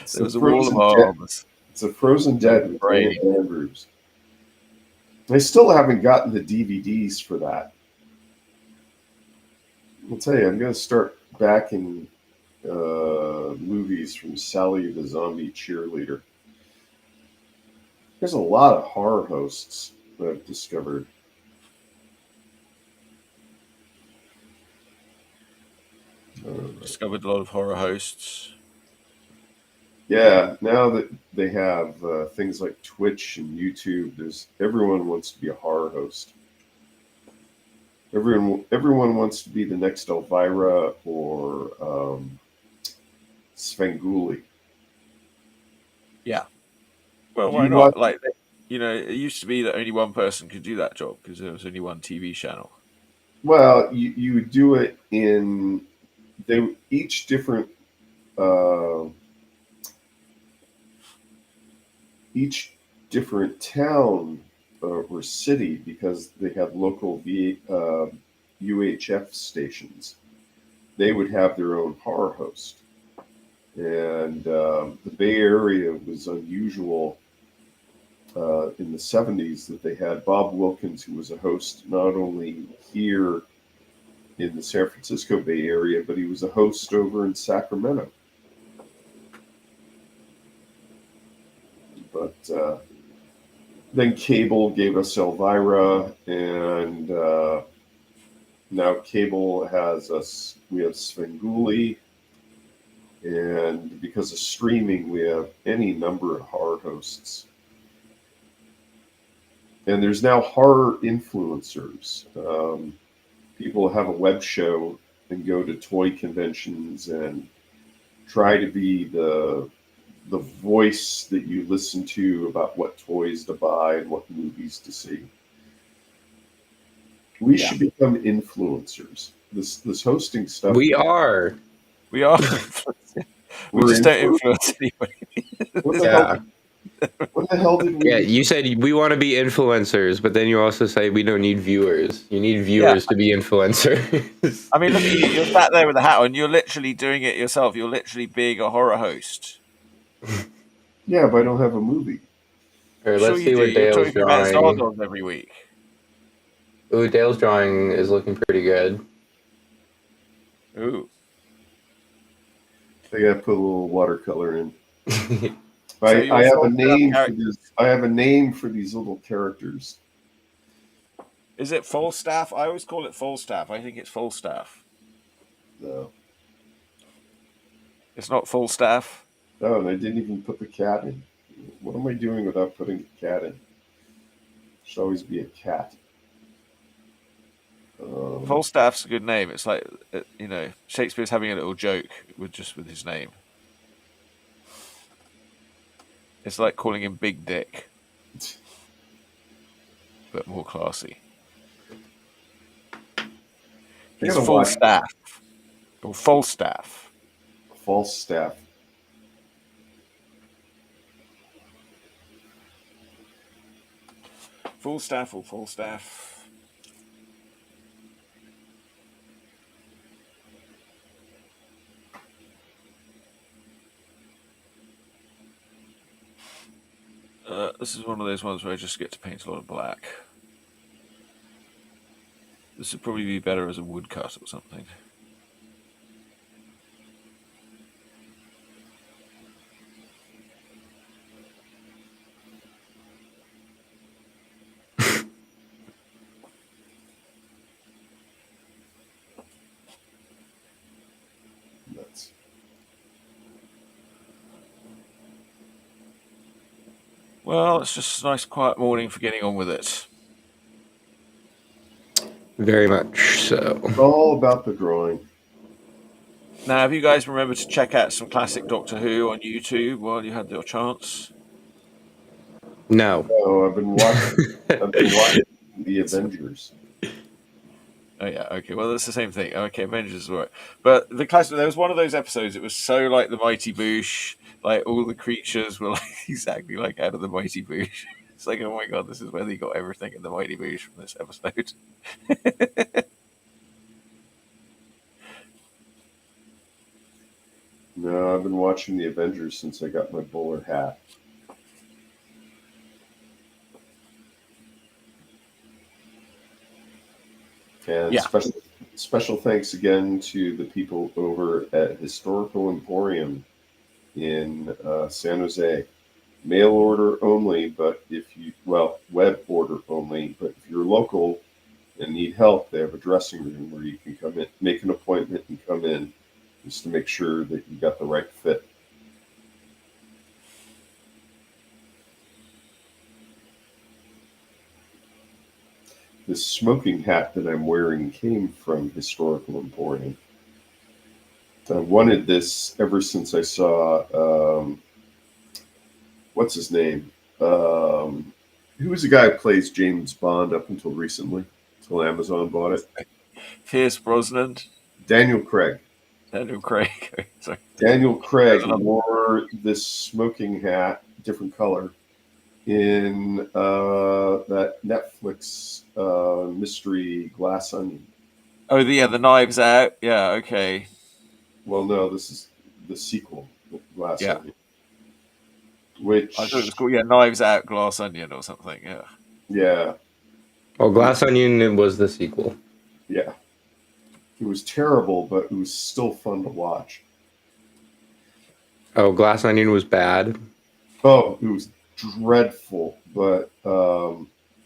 Speaker 2: It's
Speaker 1: There
Speaker 2: the
Speaker 1: was a wall of
Speaker 2: Frozen Dead.
Speaker 1: arms.
Speaker 2: It's a Frozen Dead with
Speaker 1: Brain.
Speaker 2: Anna Andrews. I still haven't gotten the DVDs for that. I'll tell you, I'm going to start backing movies from Sally the Zombie Cheerleader. There's a lot of horror hosts that I've discovered.
Speaker 1: Discovered a lot of horror hosts.
Speaker 2: Yeah, now that they have things like Twitch and YouTube, everyone wants to be a horror host. Everyone wants to be the next Elvira or Svengoolie.
Speaker 1: Yeah. Well,
Speaker 2: Do
Speaker 1: why
Speaker 2: you
Speaker 1: not?
Speaker 2: watch-
Speaker 1: Like, it used to be that only one person could do that job because there was only one TV channel.
Speaker 2: Well, you would do it in each different town or city, because they have local UHF stations. They would have their own horror host, and the Bay Area was unusual in the 70s that they had Bob Wilkins, who was a host not only here in the San Francisco Bay Area, but he was a host over in Sacramento. But then cable gave us Elvira, and now cable has us. We have Svengoolie, and because of streaming, we have any number of horror hosts. And there's now horror influencers. People have a web show and go to toy conventions and try to be the voice that you listen to about what toys to buy and what movies to see. We should become influencers. This hosting stuff.
Speaker 3: We are.
Speaker 1: We are. We
Speaker 2: We're
Speaker 1: just don't influence anybody.
Speaker 2: What the
Speaker 3: Yeah.
Speaker 2: hell? What the hell did we?
Speaker 3: Yeah, you said we want to be influencers, but then you also say we don't need viewers. You need viewers to be influencers.
Speaker 1: I mean, look at you. You're sat there with a hat on. You're literally doing it yourself. You're literally being a horror host.
Speaker 2: Yeah, but I don't have a movie.
Speaker 3: All right,
Speaker 1: Sure
Speaker 3: let's
Speaker 1: you
Speaker 3: see
Speaker 1: do.
Speaker 3: what
Speaker 1: You're
Speaker 3: Dale's
Speaker 1: talking about Star
Speaker 3: drawing.
Speaker 1: Wars every week.
Speaker 3: Ooh, Dale's drawing is looking pretty good.
Speaker 1: Ooh.
Speaker 2: I gotta put a little watercolor in.
Speaker 1: So
Speaker 2: I have
Speaker 1: you're
Speaker 2: a name for
Speaker 1: characters.
Speaker 2: this. I have a name for these little characters.
Speaker 1: Is it Falstaff? I always call it Falstaff. I think it's Falstaff.
Speaker 2: No,
Speaker 1: It's not Falstaff.
Speaker 2: no, and I didn't even put the cat in. What am I doing without putting the cat in? Should always be a cat.
Speaker 1: Falstaff's a good name. It's like, Shakespeare's having a little joke with his name. It's like calling him Big Dick, but more classy. He's
Speaker 2: gotta watch
Speaker 1: Falstaff. Or Falstaff.
Speaker 2: Falstaff.
Speaker 1: Full staff or full staff? This is one of those ones where I just get to paint a lot of black. This would probably be better as a woodcut or something.
Speaker 2: Nuts.
Speaker 1: Well, it's just a nice quiet morning for getting on with it.
Speaker 3: Very much so.
Speaker 2: All about the drawing.
Speaker 1: Now, have you guys remembered to check out some classic Doctor Who on YouTube while you had your chance?
Speaker 3: No.
Speaker 2: Oh, I've been watching the Avengers.
Speaker 1: Oh yeah, okay. Well, that's the same thing. Okay, Avengers is right. But the classic, there was one of those episodes. It was so like the Mighty Boosh. Like all the creatures were like exactly like out of the Mighty Boosh. It's like, oh my god, this is where they got everything in the Mighty Boosh from this episode.
Speaker 2: No, I've been watching the Avengers since I got my bowler hat. And
Speaker 1: Yeah.
Speaker 2: special thanks again to the people over at Historical Emporium in San Jose. Mail order only, but web order only. But if you're local and need help, they have a dressing room where you can come in, make an appointment, and come in just to make sure that you got the right fit. This smoking hat that I'm wearing came from Historical Emporium. I wanted this ever since I saw, what's his name? Who was the guy who plays James Bond up until recently, until Amazon bought it?
Speaker 1: Pierce Brosnan.
Speaker 2: Daniel Craig.
Speaker 1: Daniel Craig. Sorry.
Speaker 2: Daniel Craig wore this smoking hat, different color, in that Netflix mystery Glass Onion.
Speaker 1: Oh, the Knives Out. Yeah, okay.
Speaker 2: Well, no, this is the sequel, Glass
Speaker 1: Yeah.
Speaker 2: Onion. Which
Speaker 1: I thought it was called Knives Out, Glass Onion or something. Yeah.
Speaker 2: Yeah.
Speaker 3: Well, Glass Onion was the sequel.
Speaker 2: Yeah. It was terrible, but it was still fun to watch.
Speaker 3: Oh, Glass Onion was bad.
Speaker 2: Oh, it was dreadful, but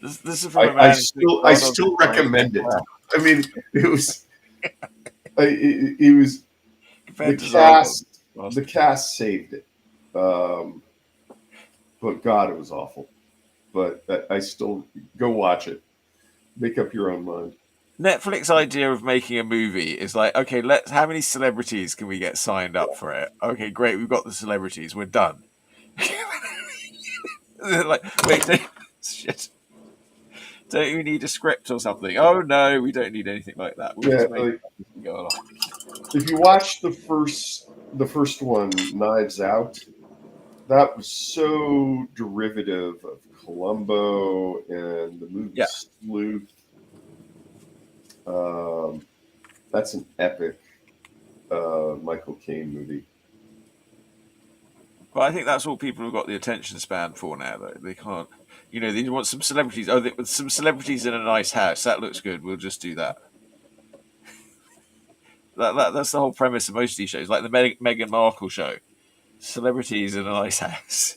Speaker 1: this is from
Speaker 2: I still recommend it. I mean, it was it was the cast saved it. But God, it was awful. But I still go watch it. Make up your own mind.
Speaker 1: Netflix idea of making a movie is like, okay, how many celebrities can we get signed up for it? Okay, great, we've got the celebrities, we're done. Like, wait, shit. Don't you need a script or something? Oh no, we don't need anything like that. We'll just make it go along.
Speaker 2: If you watch the first one, Knives Out, that was so derivative of Columbo and the movie Sleuth. That's an epic Michael Caine movie.
Speaker 1: But I think that's all people have got the attention span for now, though. They can't, they want some celebrities. Oh, with some celebrities in a nice house. That looks good. We'll just do that. That's the whole premise of most of these shows, like the Meghan Markle show. Celebrities in a nice house.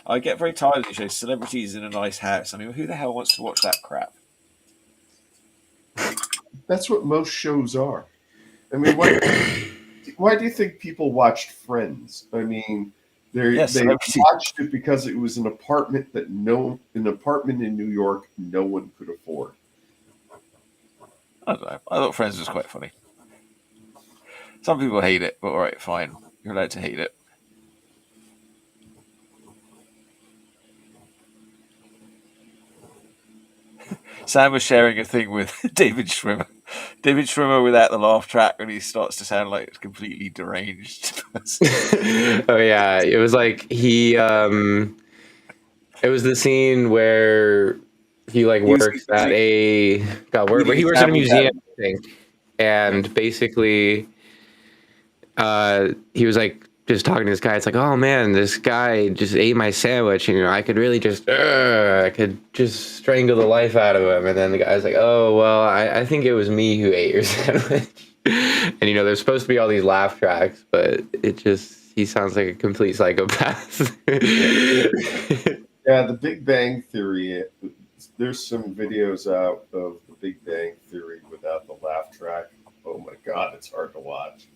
Speaker 1: I get very tired of these shows. Celebrities in a nice house. I mean, who the hell wants to watch that crap?
Speaker 2: That's what most shows are. I mean, why do you think people watched Friends? I mean, they watched it because it was an apartment in New York no one could afford.
Speaker 1: I don't know. I thought Friends was quite funny. Some people hate it, but all right, fine. You're allowed to hate it. Sam was sharing a thing with David Schwimmer. David Schwimmer without the laugh track, and he starts to sound like a completely deranged person.
Speaker 3: Oh yeah, it was like he It was the scene where he like works at a where he works at a museum, I think, and basically, he was like just talking to this guy. It's like, oh man, this guy just ate my sandwich, and I could really just, I could just strangle the life out of him. And then the guy's like, oh well, I think it was me who ate your sandwich. And there's supposed to be all these laugh tracks, but he sounds like a complete psychopath.
Speaker 2: Yeah, the Big Bang Theory. There's some videos out of the Big Bang Theory without the laugh track. Oh my God, it's hard to watch.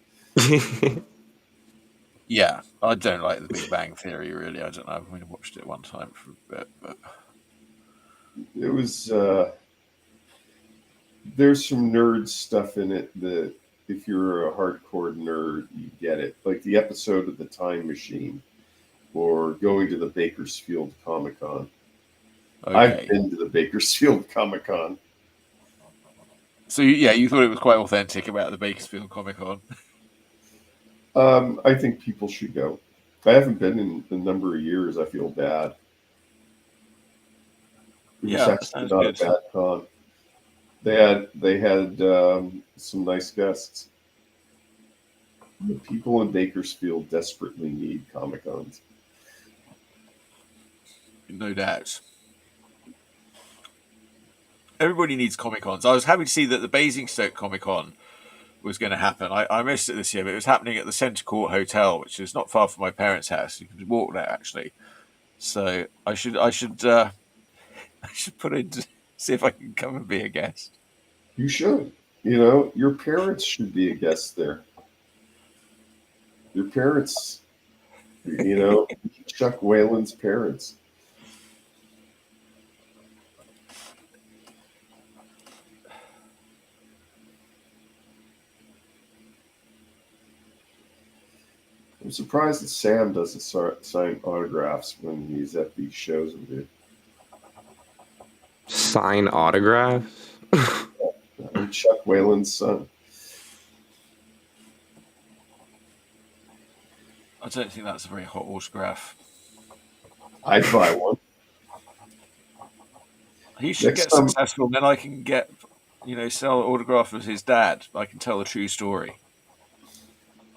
Speaker 1: Yeah, I don't like the Big Bang Theory, really. I don't know. I've only watched it one time for a bit, but
Speaker 2: it was. There's some nerd stuff in it that, if you're a hardcore nerd, you get it. Like the episode of the Time Machine, or going to the Bakersfield Comic Con.
Speaker 1: okay.
Speaker 2: I've been to the Bakersfield Comic Con.
Speaker 1: So yeah, you thought it was quite authentic about the Bakersfield Comic Con.
Speaker 2: I think people should go. I haven't been in a number of years. I feel bad. It was actually not a bad con. They had some nice guests. The people in Bakersfield desperately need Comic Cons.
Speaker 1: No doubt. Everybody needs Comic Cons. I was happy to see that the Basingstoke Comic Con was going to happen. I missed it this year, but it was happening at the Centre Court Hotel, which is not far from my parents' house. You can walk there, actually. So I should put in to see if I can come and be a guest.
Speaker 2: You should. Your parents should be a guest there. Your parents, Chuck Whelon's parents. I'm surprised that Sam doesn't sign autographs when he's at these shows with you.
Speaker 3: Sign autographs?
Speaker 2: I'm Chuck Whelon's son.
Speaker 1: I don't think that's a very hot autograph.
Speaker 2: I'd buy one.
Speaker 1: He should get successful, then I can get, sell an autograph of his dad. I can tell a true story.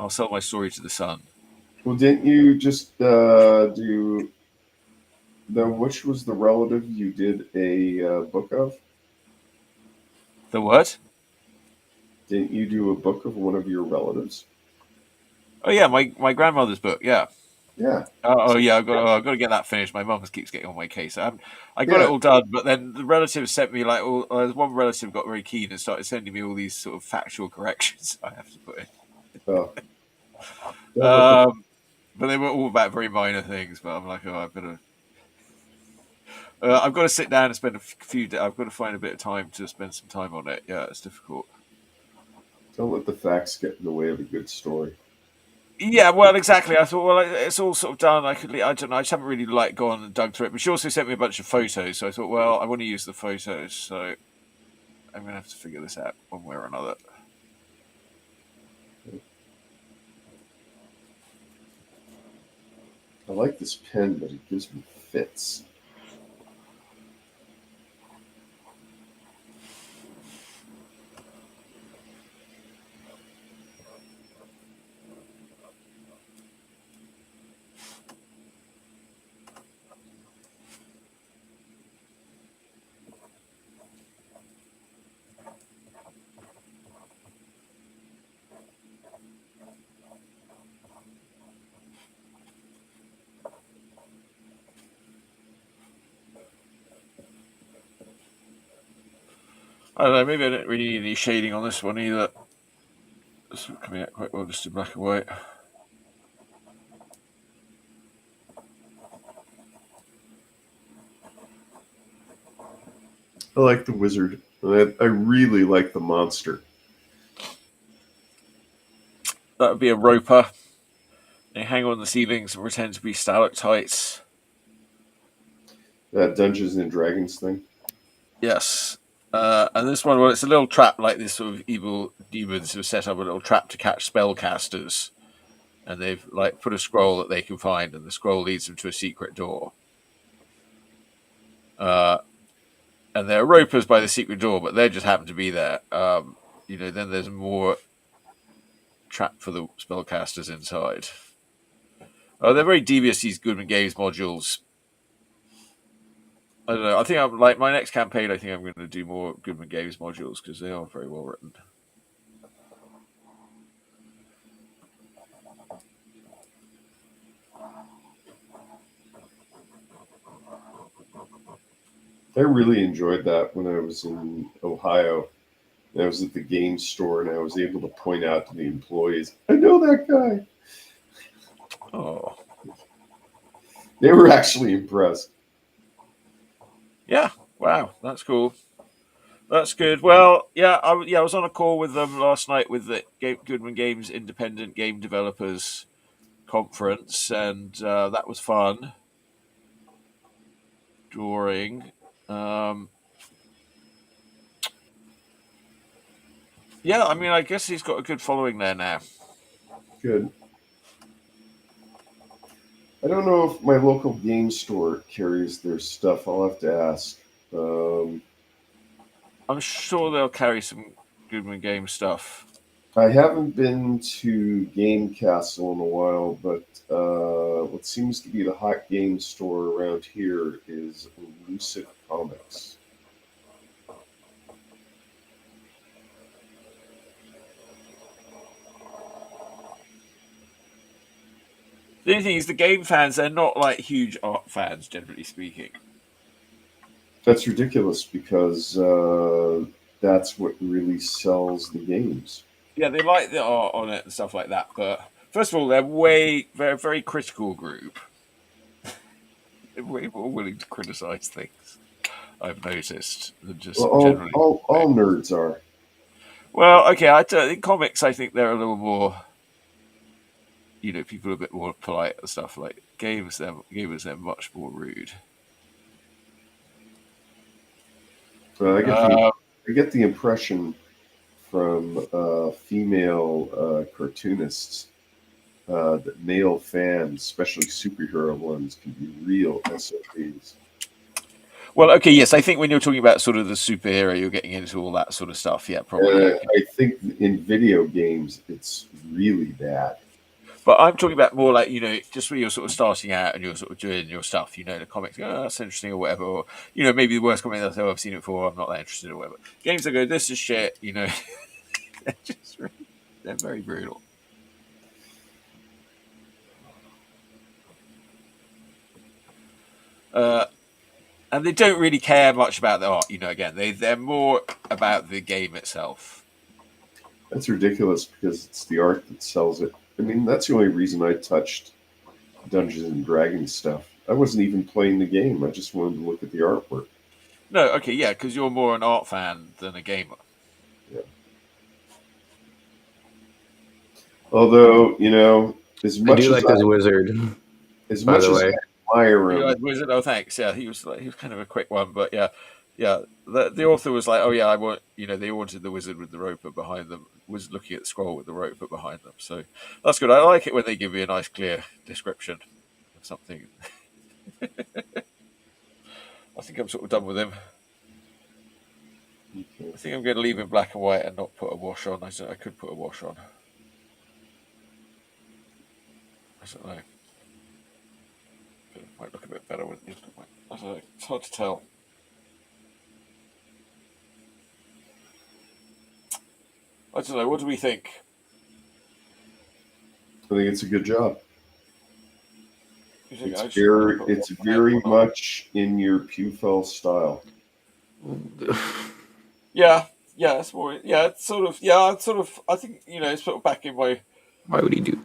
Speaker 1: I'll sell my story to the Sun.
Speaker 2: Well, didn't you just do which was the relative you did a book of?
Speaker 1: The what?
Speaker 2: Didn't you do a book of one of your relatives?
Speaker 1: Oh yeah, my grandmother's book. Yeah.
Speaker 2: Yeah.
Speaker 1: Oh yeah, I've got to get that finished. My mum keeps getting on my case. I got it all done, but then the relatives sent me one relative got very keen and started sending me all these sort of factual corrections I have to put in.
Speaker 2: Oh.
Speaker 1: But they were all about very minor things. But I'm like, I better. I've got to sit down and spend a few days. I've got to find a bit of time to spend some time on it. Yeah, it's difficult.
Speaker 2: Don't let the facts get in the way of a good story.
Speaker 1: Yeah, well, exactly. I thought, well, it's all sort of done. I don't know. I just haven't really gone and dug through it. But she also sent me a bunch of photos, so I thought, well, I want to use the photos, so I'm going to have to figure this out one way or another.
Speaker 2: I like this pen, but it gives me fits.
Speaker 1: I don't know. Maybe I don't really need any shading on this one either. It's coming out quite well just in black and white.
Speaker 2: I like the wizard. I really like the monster.
Speaker 1: That would be a roper. They hang on the ceilings and pretend to be stalactites.
Speaker 2: That Dungeons and Dragons thing?
Speaker 1: Yes. And this one, well, it's a little trap like this sort of evil demons have set up a little trap to catch spellcasters. And they've put a scroll that they can find, and the scroll leads them to a secret door. And there are ropers by the secret door, but they just happen to be there. Then there's more trap for the spellcasters inside. Oh, they're very devious, these Goodman Games modules. I don't know. I think I'm like my next campaign. I think I'm going to do more Goodman Games modules because they are very well written.
Speaker 2: I really enjoyed that when I was in Ohio. I was at the game store and I was able to point out to the employees, I know that guy.
Speaker 1: Oh,
Speaker 2: They were actually impressed.
Speaker 1: yeah! Wow, that's cool. That's good. Well, I was on a call with them last night with the Goodman Games Independent Game Developers Conference, and that was fun. Drawing. I mean, I guess he's got a good following there now.
Speaker 2: Good. I don't know if my local game store carries their stuff. I'll have to ask.
Speaker 1: I'm sure they'll carry some Goodman Game stuff.
Speaker 2: I haven't been to Game Castle in a while, but what seems to be the hot game store around here is Lucid Comics.
Speaker 1: The only thing is, the game fans, they're not like huge art fans, generally speaking.
Speaker 2: That's ridiculous because that's what really sells the games.
Speaker 1: Yeah, they like the art on it and stuff like that, but first of all, they're a very critical group. They're way more willing to criticize things, I've noticed, than just generally.
Speaker 2: All nerds are.
Speaker 1: Well, okay, in comics, I think they're a little more, people are a bit more polite and stuff. Like gamers, they're much more rude.
Speaker 2: I get the impression from female cartoonists that male fans, especially superhero ones, can be real SOPs.
Speaker 1: Well, okay, yes, I think when you're talking about sort of the superhero, you're getting into all that sort of stuff. Yeah, probably.
Speaker 2: I think in video games, it's really bad.
Speaker 1: But I'm talking about more like, just when you're sort of starting out and you're sort of doing your stuff, the comics go, oh, that's interesting or whatever. Or, maybe the worst comic that I've seen it before, I'm not that interested or whatever. Games that go, this is shit, they're very brutal. And they don't really care much about the art, again, they're more about the game itself.
Speaker 2: That's ridiculous because it's the art that sells it. I mean, that's the only reason I touched Dungeons and Dragons stuff. I wasn't even playing the game. I just wanted to look at the artwork.
Speaker 1: No, okay, yeah, because you're more an art fan than a gamer.
Speaker 2: Yeah. Although, as much
Speaker 3: I do like this wizard.
Speaker 2: As much as I admire him.
Speaker 1: Like wizard, oh, thanks. Yeah, he was kind of a quick one, but yeah. The author was like, oh yeah, I want, they wanted the wizard with the roper behind them, was looking at the scroll with the roper behind them. So that's good. I like it when they give you a nice, clear description of something. I think I'm sort of done with him. Okay. I think I'm going to leave him black and white and not put a wash on. I could put a wash on. I don't know. It might look a bit better with it. I don't know. It's hard to tell. I don't know. What do we think?
Speaker 2: I think it's a good job. It's very much in your Pewfell style.
Speaker 1: Yeah, it's more. Yeah, it's sort of. Yeah, it's sort of. I think it's sort of back in my.
Speaker 3: Why would he do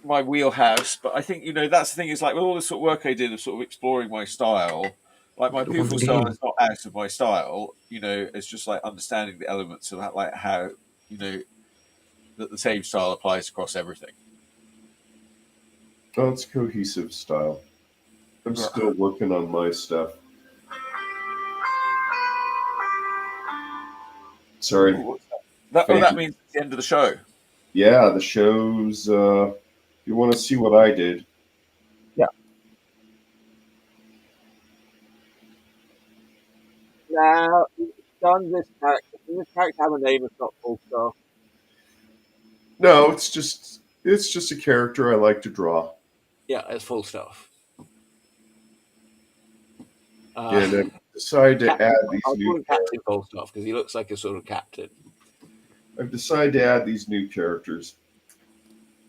Speaker 1: my wheelhouse? But I think that's the thing. Is like with all this sort of work I did of sort of exploring my style. Like my Pewfell style is not out of my style. It's just like understanding the elements of that, like how that the same style applies across everything.
Speaker 2: Oh, it's cohesive style. I'm still working on my stuff. Sorry.
Speaker 1: That means it's the end of the show.
Speaker 2: Yeah, the show's. If you want to see what I did.
Speaker 1: Yeah. Now, done this character. Does this character have a name if not full stop?
Speaker 2: No, it's just a character I like to draw.
Speaker 1: Yeah, it's full stuff.
Speaker 2: And I decided to add these
Speaker 1: I'll call
Speaker 2: new
Speaker 1: him Captain Full Stop because he looks like a sort of captain.
Speaker 2: I've decided to add these new characters.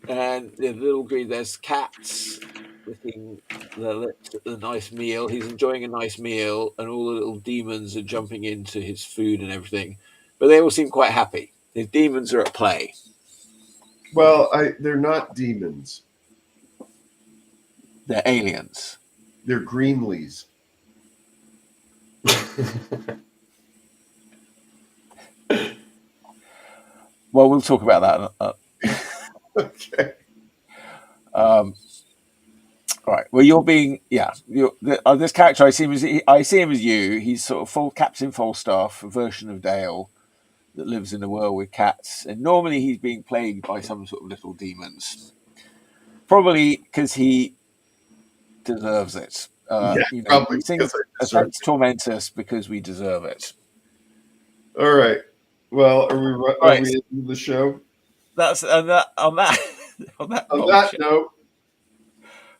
Speaker 1: And the little green, there's cats licking their lips at the nice meal. He's enjoying a nice meal, and all the little demons are jumping into his food and everything. But they all seem quite happy. The demons are at play.
Speaker 2: Well, they're not demons.
Speaker 1: They're aliens.
Speaker 2: They're Greenleys.
Speaker 1: Well, we'll talk about that.
Speaker 2: Okay.
Speaker 1: All right. Well, you're being this character. I see him as you. He's sort of full Captain Falstaff, a version of Dale that lives in a world with cats, and normally he's being plagued by some sort of little demons. Probably because he deserves it.
Speaker 2: Probably because I deserve it.
Speaker 1: Torment us because we deserve it.
Speaker 2: All right. Well, are we into the show?
Speaker 1: That's on that
Speaker 2: note.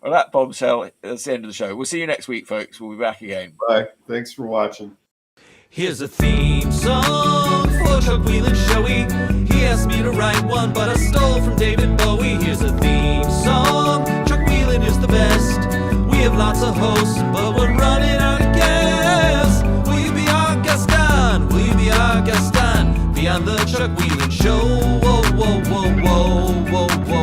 Speaker 1: On that bombshell, that's the end of the show. We'll see you next week, folks. We'll be back again.
Speaker 2: Bye. Thanks for watching.
Speaker 4: Here's a theme song for Chuck Whelon Showy. He asked me to write one, but I stole from David Bowie. Here's a theme song. Chuck Whelon is the best. We have lots of hosts, but we're running out of gas. Will you be our guest on? Will you be our guest on? Beyond the Chuck Whelon Show. Whoa, whoa, whoa, whoa, whoa, whoa.